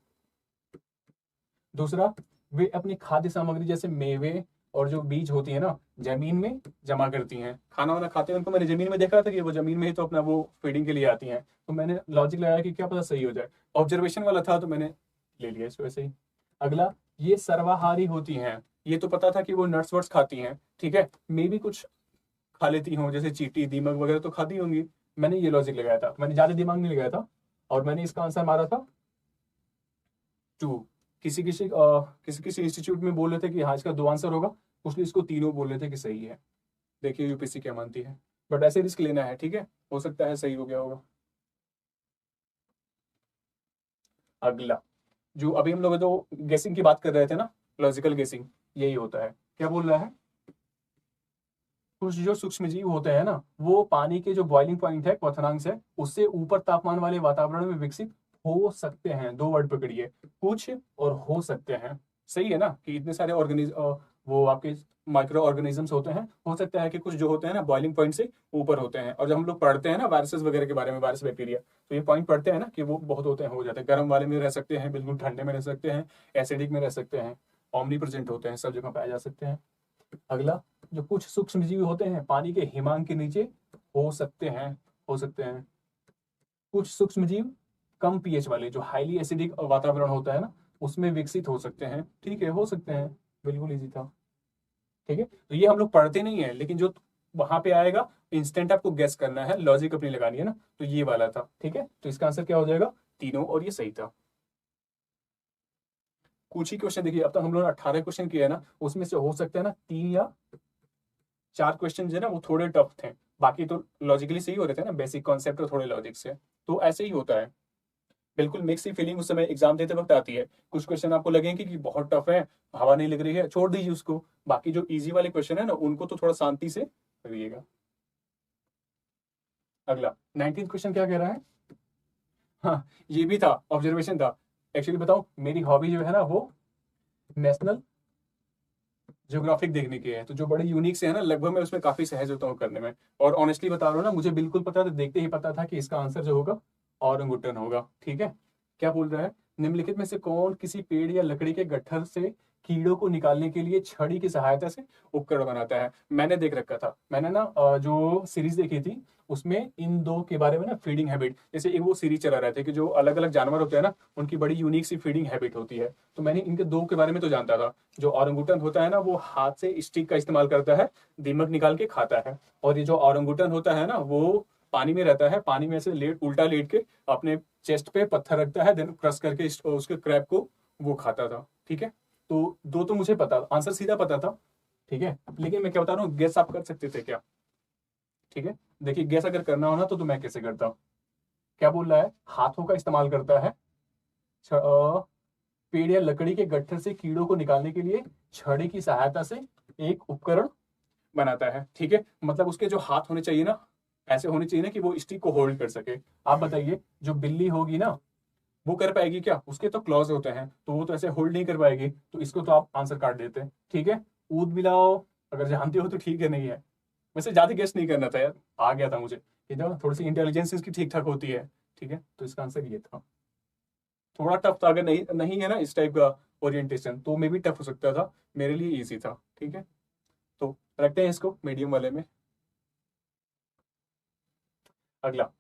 दूसरा, वे अपनी खाद्य सामग्री जैसे मेवे और जो बीज होती है ना जमीन में जमा करती हैं। खाना वाना खाते हैं उनको मैंने जमीन में देखा था कि वो जमीन में ही तो अपना वो फीडिंग के लिए आती हैं, तो मैंने लॉजिक लगाया कि क्या पता सही हो जाए, ऑब्जर्वेशन वाला था तो मैंने ले लिया इसको ऐसे ही। अगला, ये सर्वाहारी होती हैं, ये तो पता था कि वो नट्स वट्स खाती हैं, ठीक है, मे भी कुछ खा लेती हों, जैसे चींटी, दीमक वगैरह तो खाती होंगी। मैंने ये लॉजिक लगाया था, मैंने ज्यादा दिमाग नहीं लगाया था, और मैंने इसका आंसर मारा था 2। किसी किसी इंस्टीट्यूट में बोल रहे थे कि हाँ इसका 2 आंसर होगा, उसने इसको तीनों बोल रहे थे कि सही है। देखिए यूपीएससी क्या मानती है, बट ऐसे रिस्क लेना है, ठीक है, हो सकता है सही हो गया होगा। अगला, जो अभी हम लोग जो गेसिंग की बात कर रहे थे ना, लॉजिकल गेसिंग, यही होता है। क्या बोल रहा है, कुछ जो सूक्ष्म जीव होते हैं ना, वो पानी के जो बॉइलिंग पॉइंट है, क्वथनांक है, उससे ऊपर तापमान वाले वातावरण में विकसित हो सकते हैं। 2 वर्ड पकड़िए, कुछ और हो सकते हैं। सही है ना, कि इतने सारे वो आपके माइक्रो ऑर्गेनिजम्स होते हैं, हो सकता है कि कुछ जो होते हैं ना बॉइलिंग पॉइंट से ऊपर होते हैं। और जब हम लोग पढ़ते हैं ना वायरसेस वगैरह के बारे में, वायरस बैक्टीरिया, तो ये पॉइंट पढ़ते हैं ना कि वो बहुत होते हैं, हो जाते हैं। गर्म वाले में रह सकते हैं, बिल्कुल ठंडे में रह सकते हैं, एसिडिक में रह सकते हैं, ऑमनी प्रेजेंट होते हैं, सब जगह पाए जा सकते हैं। अगला, जो कुछ सूक्ष्म जीव होते हैं पानी के हिमांक के नीचे हो सकते हैं, हो सकते हैं। कुछ सूक्ष्म जीव कम पीएच वाले, जो हाईली एसिडिक वातावरण होता है ना, उसमें विकसित हो सकते हैं। ठीक है, हो सकते हैं, बिल्कुल इजी था। ठीक है, तो ये हम लोग पढ़ते नहीं है, लेकिन जो वहां पे आएगा इंस्टेंट आपको गेस करना है, लॉजिक अपनी लगानी है ना, तो ये वाला था। ठीक है, तो इसका आंसर क्या हो जाएगा, तीनों, और ये सही था। कुछ ही क्वेश्चन देखिए, अब तक हम लोगों ने 18 क्वेश्चन किए हैं ना, उसमें से हो सकता है ना 3 या 4 क्वेश्चन जो है ना वो थोड़े टफ थे, बाकी तो लॉजिकली सही हो रहे थे ना, बेसिक कॉन्सेप्ट और थोड़े लॉजिक से। तो ऐसे ही होता है, बिल्कुल मिक्स ही फीलिंग उस समय एग्जाम देते वक्त आती है। कुछ क्वेश्चन आपको लगेंगे कि बहुत टफ है, हवा नहीं लग रही है, छोड़ दीजिए उसको। बाकी जो इजी वाले क्वेश्चन है ना, उनको तो थोड़ा शांति से करिएगा। अगला 19 क्वेश्चन क्या कह रहा है, हाँ ये भी था, ऑब्जर्वेशन था। एक्चुअली बताऊं, मेरी हॉबी जो है ना वो नेशनल ज्योग्राफिक देखने की है, तो जो बड़े यूनिक से है ना, लगभग मैं उसमें काफी सहज होता हूँ करने में। और ऑनेस्टली बता रहा हूँ ना, मुझे बिल्कुल पता था, देखते ही पता था कि इसका आंसर जो होगा ऑरंगुटन होगा। ठीक है, क्या बोल रहा है, निम्नलिखित में से कौन किसी पेड़ या लकड़ी के गट्ठर से कीड़ों को निकालने के लिए छड़ी की सहायता से उपकरण बनाता है। मैंने देख रखा था, मैंने ना जो सीरीज देखी थी, उसमें इन दो के बारे में ना, फीडिंग हैबिट, जैसे एक वो सीरीज चला रहे थे कि जो अलग अलग जानवर होते हैं ना, उनकी बड़ी यूनिक सी फीडिंग हैबिट होती है। तो मैंने इनके दो के बारे में तो जानता था। जो ऑरंगुटन होता है ना, वो हाथ से स्टिक का इस्तेमाल करता है, दीमक निकाल के खाता है। और ये जो ऑरंगुटन होता है ना, वो पानी में रहता है, पानी में से उल्टा लेट के अपने चेस्ट पे पत्थर रखता है, देन क्रश करके उसके क्रैब को वो खाता था। ठीक है, तो दो तो मुझे पता, आंसर सीधा पता था। ठीक है, लेकिन मैं क्या बता रहा हूँ, गेस आप कर सकते थे क्या। ठीक है, देखिए गेस अगर करना हो ना, तो मैं कैसे करता हूँ। क्या बोल रहा है, हाथों का इस्तेमाल करता है, पेड़ या लकड़ी के गट्ठर से कीड़ों को निकालने के लिए छड़ी की सहायता से एक उपकरण बनाता है। ठीक है, मतलब उसके जो हाथ होने चाहिए ना, ऐसे होने चाहिए ना कि वो स्टिक को होल्ड कर सके। आप बताइए, जो बिल्ली होगी ना, वो कर पाएगी क्या, उसके तो क्लॉज होते हैं, तो वो तो ऐसे होल्ड नहीं कर पाएगी, तो इसको तो आप आंसर काट देते हैं। ठीक है, ऊद मिलाओ, अगर जानते हो तो ठीक है, नहीं है वैसे ज्यादा गेस नहीं करना था यार, आ गया था मुझे। इधर थोड़ी सी इंटेलिजेंस इसकी ठीक ठाक होती है। ठीक है, तो इसका आंसर ये था। थोड़ा टफ था, अगर नहीं नहीं है ना इस टाइप का ओरिएंटेशन, तो मे भी टफ हो सकता था, मेरे लिए इजी था। ठीक है, तो रखते हैं इसको मीडियम वाले में। अगला,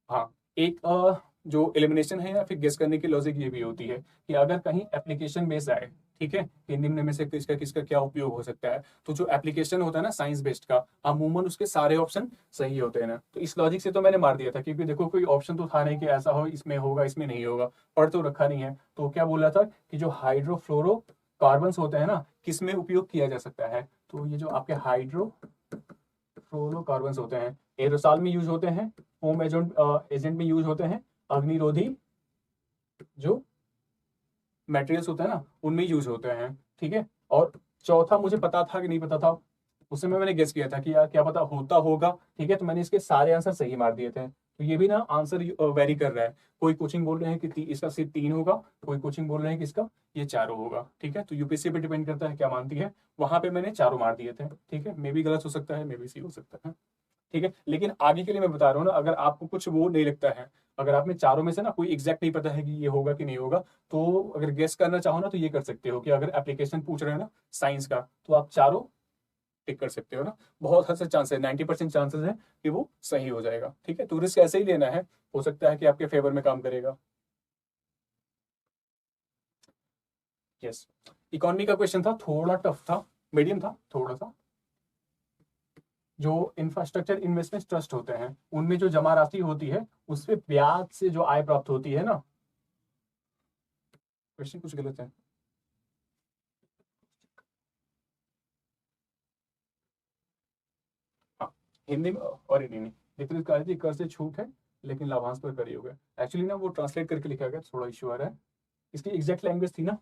हाँ, एक जो एलिमिनेशन है या फिर गेस करने की लॉजिक ये भी होती है कि अगर कहीं एप्लीकेशन बेस्ड आए, ठीक है, कि निम्न में से किसका किसका क्या उपयोग हो सकता है, तो जो एप्लीकेशन होता है ना साइंस बेस्ड का, अमूमन उसके सारे ऑप्शन सही होते हैं ना। तो इस लॉजिक से तो मैंने मार दिया था, क्योंकि देखो कोई ऑप्शन तो था नहीं कि ऐसा हो इसमें होगा इसमें नहीं होगा, पढ़ तो रखा नहीं है। तो क्या बोला था कि जो हाइड्रोफ्लोरो कार्बन होते हैं ना, किस में उपयोग किया जा सकता है, तो ये जो आपके हाइड्रो फ्लोरोकार्बन्स होते हैं, एरोसॉल में यूज होते हैं, फोम एजेंट एजेंट में यूज होते हैं, अग्निरोधी जो मटेरियल्स होते हैं ना, उनमें यूज होते हैं। ठीक है, और चौथा मुझे पता था कि नहीं पता था, उस समय मैंने गेस किया था कि यार क्या पता होता होगा। ठीक है, तो मैंने इसके सारे आंसर सही मार दिए थे। तो ये भी ना आंसर वेरी कर रहा है, कोई कोचिंग बोल रहे हैं कि इसका सिर्फ 3 होगा, कोई कोचिंग बोल रहे हैं कि इसका ये चारों होगा। ठीक है, तो यूपीएससी पे डिपेंड करता है क्या मानती है, वहां पे मैंने चारों मार दिए थे। ठीक है, मे भी गलत हो सकता है, मे भी सही हो सकता है। ठीक है, लेकिन आगे के लिए मैं बता रहा हूँ ना, अगर आपको कुछ वो नहीं लगता है, अगर आप में चारों में से ना कोई एग्जैक्ट नहीं पता है कि ये होगा कि नहीं होगा, तो अगर गेस करना चाहो ना, तो ये कर सकते हो कि अगर एप्लीकेशन पूछ रहे हैं ना साइंस का, तो आप चारों टिक कर सकते हो ना। बहुत हद से चांस है, 90% चांसेस है कि वो सही हो जाएगा। ठीक है, तो रिस्क ऐसे ही लेना है, हो सकता है कि आपके फेवर में काम करेगा। यस, इकोनॉमी का क्वेश्चन था, थोड़ा टफ था, मीडियम था थोड़ा सा। जो इंफ्रास्ट्रक्चर इन्वेस्टमेंट ट्रस्ट होते हैं उनमें जो जमा राशि होती है उस पे ब्याज से जो आय प्राप्त होती है ना। क्वेश्चन कुछ गलत है। हाँ, हिंदी में और हिंदी में विपरीत कार्य थी, कर से छूट है लेकिन लाभांश पर कर योग है। एक्चुअली ना वो ट्रांसलेट करके लिखा गया, थोड़ा इश्यू आ रहा है। इसकी एग्जैक्ट लैंग्वेज थी ना,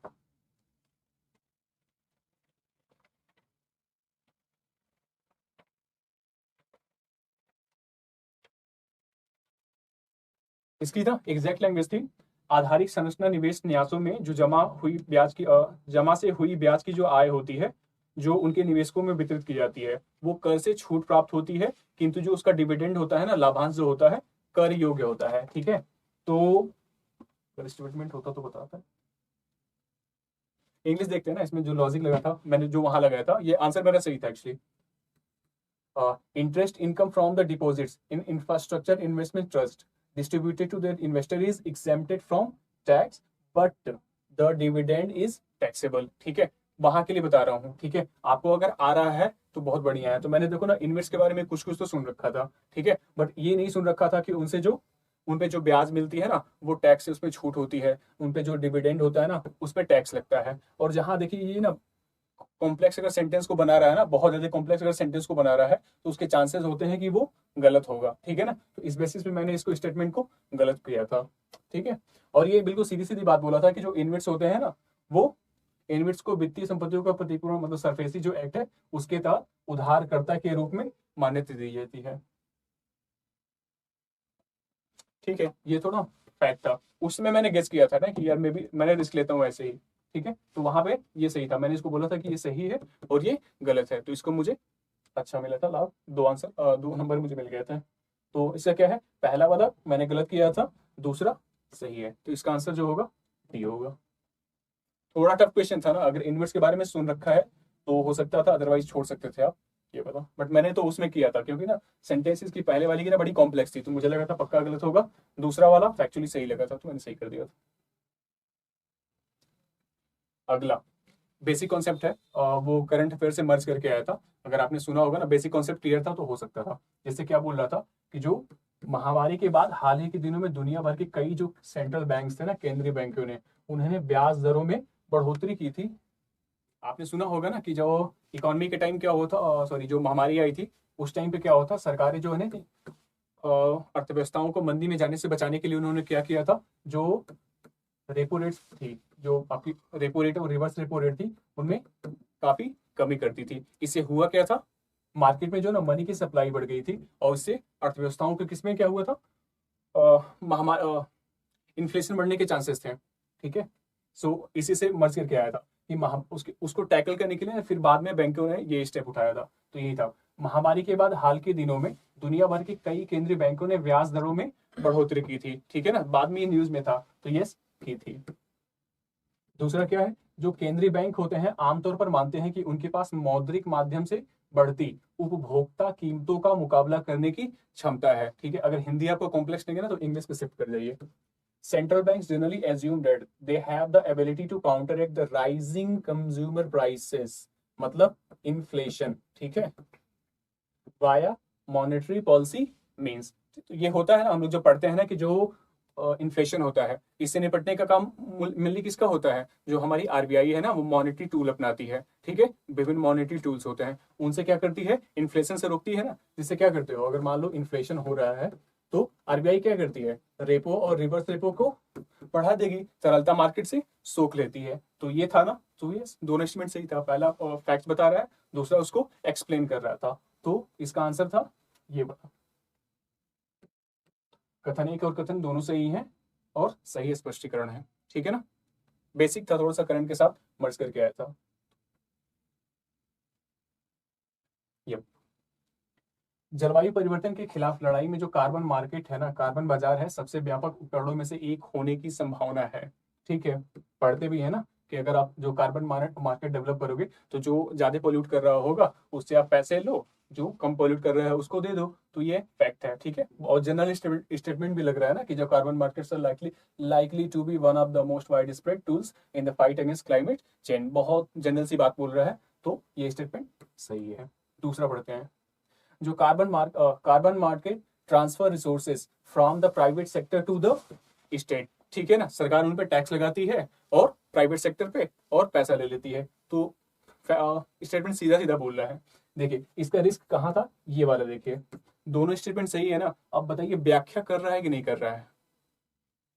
इसकी ना एग्जैक्ट लैंग्वेज थी, आधारिक संरचना निवेश न्यासों में जो जमा हुई ब्याज की जमा से हुई ब्याज की जो आय होती है जो उनके निवेशकों में वितरित की जाती है वो कर से छूट प्राप्त होती है, किंतु जो उसका डिविडेंड होता है ना, लाभांश जो होता है, कर योग्य होता है। ठीक है, तो अगर स्टेटमेंट होता तो बताता है। इंग्लिश देखते हैं ना, इसमें जो लॉजिक लगा था मैंने जो वहां लगाया था, ये आंसर मेरा सही था actually. Interest income from the deposits in infrastructure investment trust distributed to their investor is exempted from tax, but the dividend is taxable। ठीक है, वहां के लिए बता रहा हूँ। ठीक है, आपको अगर आ रहा है तो बहुत बढ़िया है। तो मैंने देखो ना इन्वेस्ट के बारे में कुछ कुछ तो सुन रखा था, ठीक है, बट ये नहीं सुन रखा था कि उनसे जो उन पे जो ब्याज मिलती है ना वो टैक्स से उसमें छूट होती है, उन पे जो डिविडेंड होता है ना उस पर टैक्स लगता है। और जहां देखिए ये ना कॉम्प्लेक्स अगर सेंटेंस को बना रहा है ना, बहुत ज्यादा कॉम्प्लेक्स अगर सेंटेंस को बना रहा है तो उसके चांसेस होते हैं कि वो गलत होगा। ठीक है ना, तो इस बेसिस पे मैंने इसको स्टेटमेंट को गलत किया था। ठीक है, और ये बिल्कुल सीधी सीधी बात बोला था कि जो इन्वेट्स होते हैं ना वो इन्वेट्स को वित्तीय संपत्तियों का प्रतिपूर्ण मतलब सरफेसी जो एक्ट है उसके तहत उधारकर्ता के रूप में मान्यता दी जाती है। ठीक है, ये थोड़ा फैक्ट था। उसमें मैंने गेस किया था ना कि यार मैं भी मैंने रिस्क लेता हूँ ऐसे ही। ठीक है, तो वहां पे ये सही था, मैंने इसको बोला था कि ये सही है और ये गलत है, तो इसको मुझे अच्छा मिला था लाभ। दो आंसर 2 नंबर मुझे मिल गए थे। तो इसका क्या है, पहला वाला मैंने गलत किया था, दूसरा सही है, तो इसका आंसर जो होगा डी होगा। थोड़ा टफ क्वेश्चन था ना, अगर इनवर्स के बारे में सुन रखा है तो हो सकता था, अदरवाइज छोड़ सकते थे आप, ये पता। बट मैंने तो उसमें किया था क्योंकि ना सेंटेंसेस की पहले वाली की ना बड़ी कॉम्प्लेक्स थी, तो मुझे लगा था पक्का गलत होगा। दूसरा वाला फैक्चुअली सही लगा था तो मैंने सही कर दिया था। अगला बेसिक कॉन्सेप्ट है, वो करंट अफेयर से मर्ज करके आया था। अगर आपने सुना होगा ना, बेसिक कॉन्सेप्ट क्लियर था तो हो सकता था। जैसे क्या बोल रहा था कि जो महामारी के बाद हाल ही के दिनों में दुनिया भर के कई जो सेंट्रल बैंक्स थे ना, केंद्रीय बैंकों ने, उन्होंने ब्याज दरों में बढ़ोतरी की थी। आपने सुना होगा ना कि जो इकोनॉमी के टाइम क्या हुआ था, सॉरी जो महामारी आई थी उस टाइम पे क्या होता, सरकारें जो है ना अर्थव्यवस्थाओं को मंदी में जाने से बचाने के लिए उन्होंने क्या किया था, जो रेपो रेट थी, जो आपकी रेपो रेट और रिवर्स रेपो रेट थी, उनमें काफी कमी करती थी। इससे हुआ क्या था, मार्केट में जो ना मनी की सप्लाई बढ़ गई थी और इससे अर्थव्यवस्थाओं के किसमें क्या हुआ था, महामारी इन्फ्लेशन बढ़ने के चांसेस थे। ठीक है, सो इसी से मर्ज करके आया था कि उसको टैकल करने के लिए फिर बाद में बैंकों ने ये स्टेप उठाया था। तो यही था, महामारी के बाद हाल के दिनों में दुनिया भर के कई केंद्रीय बैंकों ने ब्याज दरों में बढ़ोतरी की थी। ठीक है ना, बाद में ये न्यूज में था, तो यस की थी। दूसरा क्या है, जो केंद्रीय बैंक होते हैं आमतौर पर मानते हैं कि उनके पास मौद्रिक माध्यम से बढ़ती उपभोक्ता कीमतों का मुकाबला करने की क्षमता है। ठीक है, अगर हिंदी आपको कॉम्प्लेक्स लगे ना तो इंग्लिश में शिफ्ट कर जाइए। Central banks generally assume that they have the ability to counteract the rising consumer prices, मतलब inflation, ठीक है, via monetary policy means। तो ये होता है ना, हम लोग जो पढ़ते हैं ना कि जो इन्फ्लेशन होता है इससे निपटने का काम मिलनी किसका होता है, जो हमारी आरबीआई है ना वो मॉनेटरी टूल अपनाती है। ठीक है, विभिन्न मॉनेटरी टूल्स होते हैं, उनसे क्या करती है, इन्फ्लेशन से रोकती है ना। जिससे क्या करते हो, अगर मान लो इन्फ्लेशन हो रहा है तो आरबीआई क्या करती है, रेपो और रिवर्स रेपो को बढ़ा देगी, तरलता मार्केट से सोख लेती है। तो ये था ना, तो ये दोनों स्टेटमेंट सही था, पहला फैक्ट बता रहा है, दूसरा उसको एक्सप्लेन कर रहा था। तो इसका आंसर था ये बता। कथन एक और कथन दोनों सही हैं और सही स्पष्टीकरण है। ठीक है ना, बेसिक था, थोड़ा सा करंट के साथ मर्ज करके आया था। ये जलवायु परिवर्तन के खिलाफ लड़ाई में जो कार्बन मार्केट है ना, कार्बन बाजार है, सबसे व्यापक उपकरणों में से एक होने की संभावना है। ठीक है, पढ़ते भी है ना कि अगर आप जो कार्बन मार्केट डेवलप करोगे तो जो ज्यादा पोल्यूट कर रहा होगा उससे आप पैसे लो, जो कम पोल्यूट कर रहा है उसको दे दो। तो ये फैक्ट है। ठीक है, और जनरल स्टेटमेंट भी लग रहा है ना कि जो carbon markets are likely to be one of the most wide spread tools in the fight against climate change. बहुत जनरल सी बात बोल रहा है, तो ये स्टेटमेंट सही है। दूसरा पढ़ते हैं, जो carbon market transfer resources from the private sector to the state, ठीक है ना, सरकार उन पे टैक्स लगाती है और प्राइवेट सेक्टर पे और पैसा ले लेती है। तो स्टेटमेंट सीधा सीधा बोल रहा है। देखिए इसका रिस्क कहाँ था, ये वाला देखिए, दोनों स्टेटमेंट सही है ना। अब बताइए व्याख्या कर रहा है कि नहीं कर रहा है,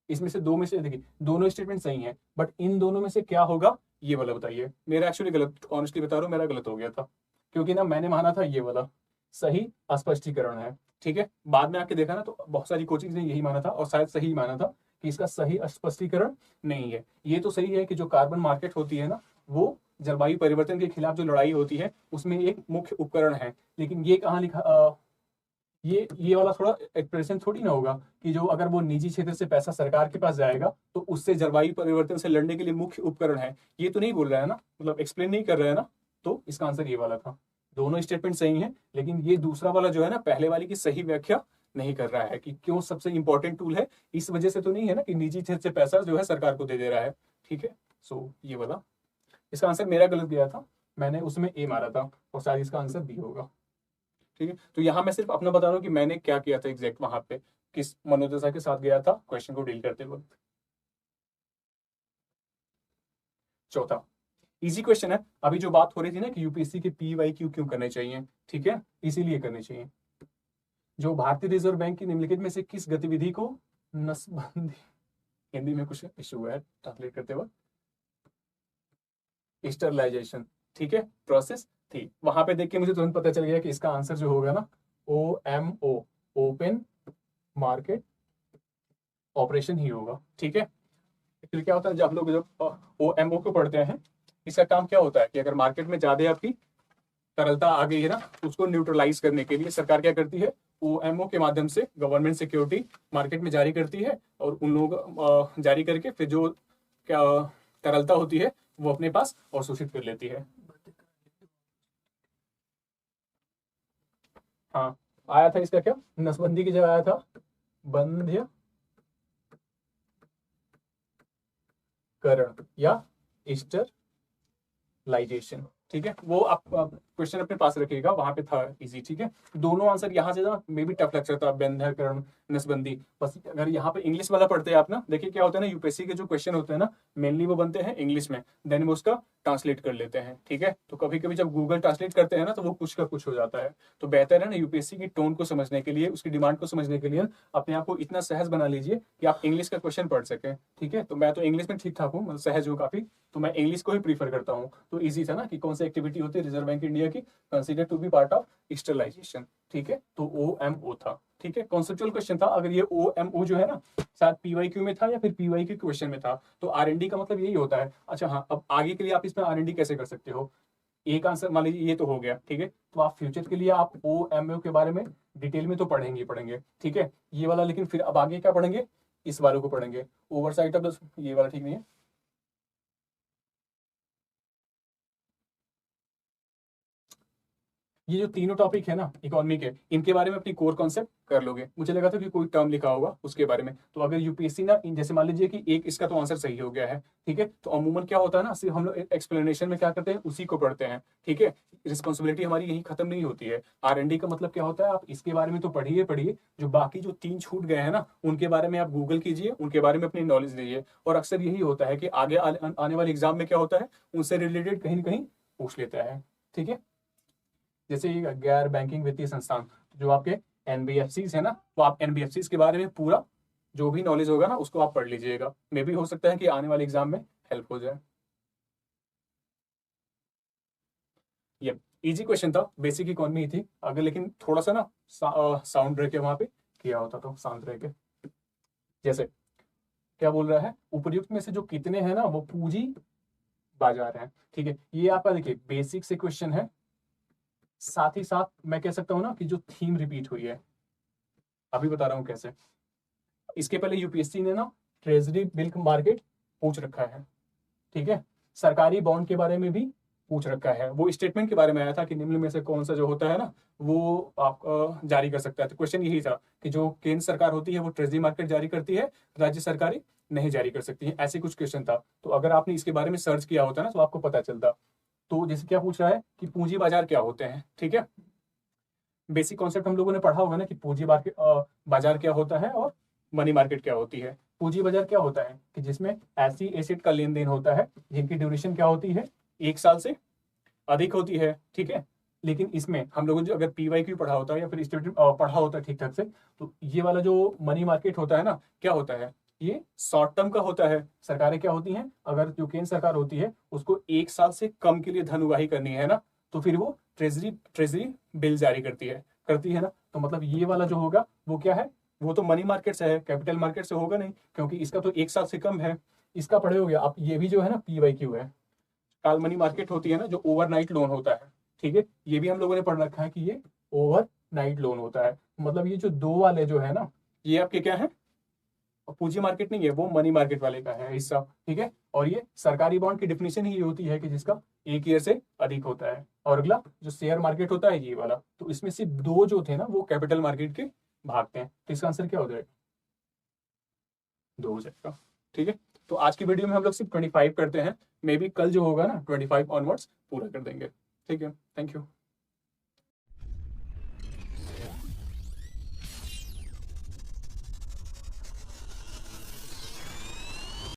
इसमें से दो में से देखिए दोनों स्टेटमेंट सही हैं, बट इन दोनों में से क्या होगा ये वाला बताइए। मेरा एक्चुअली गलत, ऑनेस्टली बता रहा हूँ, मेरा गलत हो गया था, क्योंकि ना मैंने माना था ये वाला सही अस्पष्टीकरण है, ठीक है। बाद में आके देखा ना तो बहुत सारी कोचिंग ने यही माना था और शायद सही माना था कि इसका सही स्पष्टीकरण नहीं है। ये तो सही है कि जो कार्बन मार्केट होती है ना, वो जलवायु परिवर्तन के खिलाफ जो लड़ाई होती है उसमें एक मुख्य उपकरण है, लेकिन ये कहाँ लिखा, ये वाला थोड़ा एक्सप्रेशन थोड़ी ना होगा कि जो अगर वो निजी क्षेत्र से पैसा सरकार के पास जाएगा तो उससे जलवायु परिवर्तन से लड़ने के लिए मुख्य उपकरण है, ये तो नहीं बोल रहा है ना, मतलब एक्सप्लेन नहीं कर रहा है ना। तो इसका आंसर ये वाला था। दोनों स्टेटमेंट सही है, लेकिन ये दूसरा वाला जो है ना पहले वाली की सही व्याख्या नहीं कर रहा है कि क्यों सबसे इंपॉर्टेंट टूल है, इस वजह से तो नहीं है ना कि निजी क्षेत्र से पैसा जो है सरकार को दे दे रहा है, ठीक है। सो ये वाला, इसका आंसर मेरा गलत गया था, मैंने उसमें ए मारा था और शायद इसका आंसर बी होगा, ठीक है। तो यहाँ मैं सिर्फ अपना बता रहा हूँ कि मैंने क्या किया था एग्जैक्ट, वहां पे किस मनोदशा के साथ गया था क्वेश्चन को डील करते वक्त। चौथा इजी क्वेश्चन है। अभी जो बात हो रही थी ना कि यूपीएससी के PYQ क्यों करने चाहिए, ठीक है, इसीलिए करने चाहिए। जो भारतीय रिजर्व बैंक की निम्नलिखित में से किस गतिविधि को नसबंदी, हिंदी में कुछ इशू है ट्रांसलेट करते वक्त, स्टरलाइजेशन, ठीक है, प्रोसेस थी। वहां पे देख के मुझे तुरंत पता चल गया कि इसका आंसर जो होगा ना OMO, ओपन मार्केट ऑपरेशन ही होगा, ठीक है। एक्चुअली क्या होता है जब लोग जब OMO को पढ़ते हैं, इसका काम क्या होता है कि अगर मार्केट में ज्यादा आपकी तरलता आ गई है ना, उसको न्यूट्रलाइज करने के लिए सरकार क्या करती है, OMO के माध्यम से गवर्नमेंट सिक्योरिटी मार्केट में जारी करती है और उन लोग जारी करके फिर जो क्या तरलता होती है वो अपने पास अवशोषित कर लेती है। हाँ आया था इसका क्या, नसबंदी की जगह आया था बंध्य करण या स्टरलाइजेशन, ठीक है। वो आप क्वेश्चन अपने पास रखिएगा, वहां पे था इजी, ठीक है। दोनों आंसर यहाँ से ना मे बी टफ लग सकता है, बंध्यकरण नसबंदी। बस अगर यहाँ पे इंग्लिश वाला पढ़ते हैं आप ना, देखिए क्या होता है ना, यूपीएससी के जो क्वेश्चन होते हैं ना मेनली वो बनते हैं इंग्लिश में, देन वो उसका ट्रांसलेट कर लेते हैं, ठीक है। तो कभी कभी जब गूगल ट्रांसलेट करते हैं ना तो वो कुछ का कुछ हो जाता है। तो बेहतर है ना यूपीएससी की टोन को समझने के लिए, उसकी डिमांड को समझने के लिए अपने आप को इतना सहज बना लीजिए कि आप इंग्लिश का क्वेश्चन पढ़ सकें, ठीक है। तो मैं तो इंग्लिश में ठीक ठाक हूँ, मतलब सहज हूँ काफी, तो मैं इंग्लिश को ही प्रीफर करता हूँ। तो इजी था ना कि कौन सी एक्टिविटी होती है रिजर्व बैंक इंडिया की, consider to be part of sterilisation, ठीक है। तो OMO था, ठीक है, कॉन्सेप्चुअल क्वेश्चन था। अगर ये OMO जो है ना शायद PYQ में था या फिर PYQ क्वेश्चन में था, तो R&D का मतलब यही होता है। अच्छा हाँ, अब आगे के लिए आप इसमें R&D कैसे कर सकते हो, एक आंसर मान लीजिए ये तो हो गया, ठीक है। तो आप फ्यूचर के लिए आप OMO के बारे में डिटेल में तो पढ़ेंगे पढ़ेंगे, ठीक है, ये वाला। लेकिन फिर अब आगे क्या पढ़ेंगे, इस वाले को पढ़ेंगे, ओवरसाइट ऑफ द, ये वाला ठीक नहीं है। ये जो तीनों टॉपिक है ना इकोनॉमी के, इनके बारे में अपनी कोर कॉन्सेप्ट कर लोगे। मुझे लगा था कि कोई टर्म लिखा होगा उसके बारे में। तो अगर यूपीएससी ना जैसे मान लीजिए कि एक इसका तो आंसर सही हो गया है, ठीक है, तो अमूमन क्या होता है ना, सिर्फ हम लोग एक्सप्लेनेशन में क्या करते हैं उसी को पढ़ते हैं, ठीक है। रिस्पॉन्सिबिलिटी हमारी यही खत्म नहीं होती है। R&D का मतलब क्या होता है, आप इसके बारे में तो पढ़िए पढ़िए, जो बाकी जो 3 छूट गए हैं ना उनके बारे में आप गूगल कीजिए, उनके बारे में अपनी नॉलेज लीजिए। और अक्सर यही होता है कि आगे आने वाले एग्जाम में क्या होता है, उनसे रिलेटेड कहीं ना कहीं पूछ लेता है, ठीक है। जैसे गैर बैंकिंग वित्तीय संस्थान जो आपके NBFCs है ना, तो आप NBFCs के बारे में पूरा जो भी नॉलेज होगा ना उसको आप पढ़ लीजिएगा। मे भी हो सकता है कि आने वाले एग्जाम में हेल्प हो जाए। ये इजी क्वेश्चन था, बेसिक इकोनॉमी ही थी। अगर लेकिन थोड़ा सा ना साउंड रह के वहां पे किया होता तो शांत रह के, जैसे क्या बोल रहा है, उपयुक्त में से जो कितने हैं ना वो पूंजी बाजार है, ठीक है। ये आपका देखिए बेसिक से क्वेश्चन है, साथ ही साथ मैं कह सकता हूँ ना कि जो थीम रिपीट हुई है, अभी बता रहा हूँ कैसे। इसके पहले यूपीएससी ने ना ट्रेजरी बिल मार्केट पूछ रखा है, ठीक है। सरकारी बॉन्ड के बारे में भी पूछ रखा है। वो स्टेटमेंट के बारे में आया था कि निम्न में से कौन सा जो होता है ना वो आप जारी कर सकता है। तो क्वेश्चन यही था कि जो केंद्र सरकार होती है वो ट्रेजरी मार्केट जारी करती है, राज्य सरकारें नहीं जारी कर सकती है, ऐसे कुछ क्वेश्चन था। तो अगर आपने इसके बारे में सर्च किया होता ना तो आपको पता चलता। तो जैसे क्या पूछ रहा है कि पूंजी बाजार क्या होते हैं, ठीक है। बेसिक कॉन्सेप्ट हम लोगों ने पढ़ा होगा ना कि पूंजी मार्केट बाजार क्या होता है और मनी मार्केट क्या होती है। पूंजी बाजार क्या होता है कि जिसमें ऐसी एसेट का लेन देन होता है जिनकी ड्यूरेशन क्या होती है, 1 साल से अधिक होती है, ठीक है। लेकिन इसमें हम लोगों ने जो अगर PYQ पढ़ा होता है या फिर स्टेटमेंट पढ़ा होता है ठीक ठाक से, तो ये वाला जो मनी मार्केट होता है ना, क्या होता है, ये शॉर्ट टर्म का होता है। सरकारें क्या होती हैं, अगर जो केंद्र सरकार होती है उसको 1 साल से कम के लिए धन उगाही करनी है ना, तो फिर वो ट्रेजरी बिल जारी करती है ना। तो मतलब ये वाला जो होगा वो क्या है, वो तो मनी मार्केट से है, कैपिटल मार्केट से होगा नहीं, क्योंकि इसका तो 1 साल से कम है। इसका पढ़े हो गया आप। ये भी जो है ना PYQ है। काल मनी मार्केट होती है ना, जो ओवरनाइट लोन होता है, ठीक है, ये भी हम लोगों ने पढ़ रखा है कि ये ओवरनाइट लोन होता है। मतलब ये जो दो वाले जो है ना, ये आपके क्या है, पूंजी मार्केट नहीं है, वो मनी मार्केट वाले का है हिस्सा, ठीक है। और ये सरकारी बॉन्ड की डेफिनेशन ही ये होती है कि जिसका 1 ईयर से अधिक होता है। और अगला जो शेयर मार्केट होता है ये वाला, तो इसमें सिर्फ दो जो थे ना वो कैपिटल मार्केट के भागते हैं। तो इसका आंसर क्या हो जाएगा, 2 हो जाएगा, ठीक है। तो आज की वीडियो में हम लोग सिर्फ 25 करते हैं, मे बी कल जो होगा ना 25 ऑनवर्ड्स पूरा कर देंगे, ठीक है। Thank you.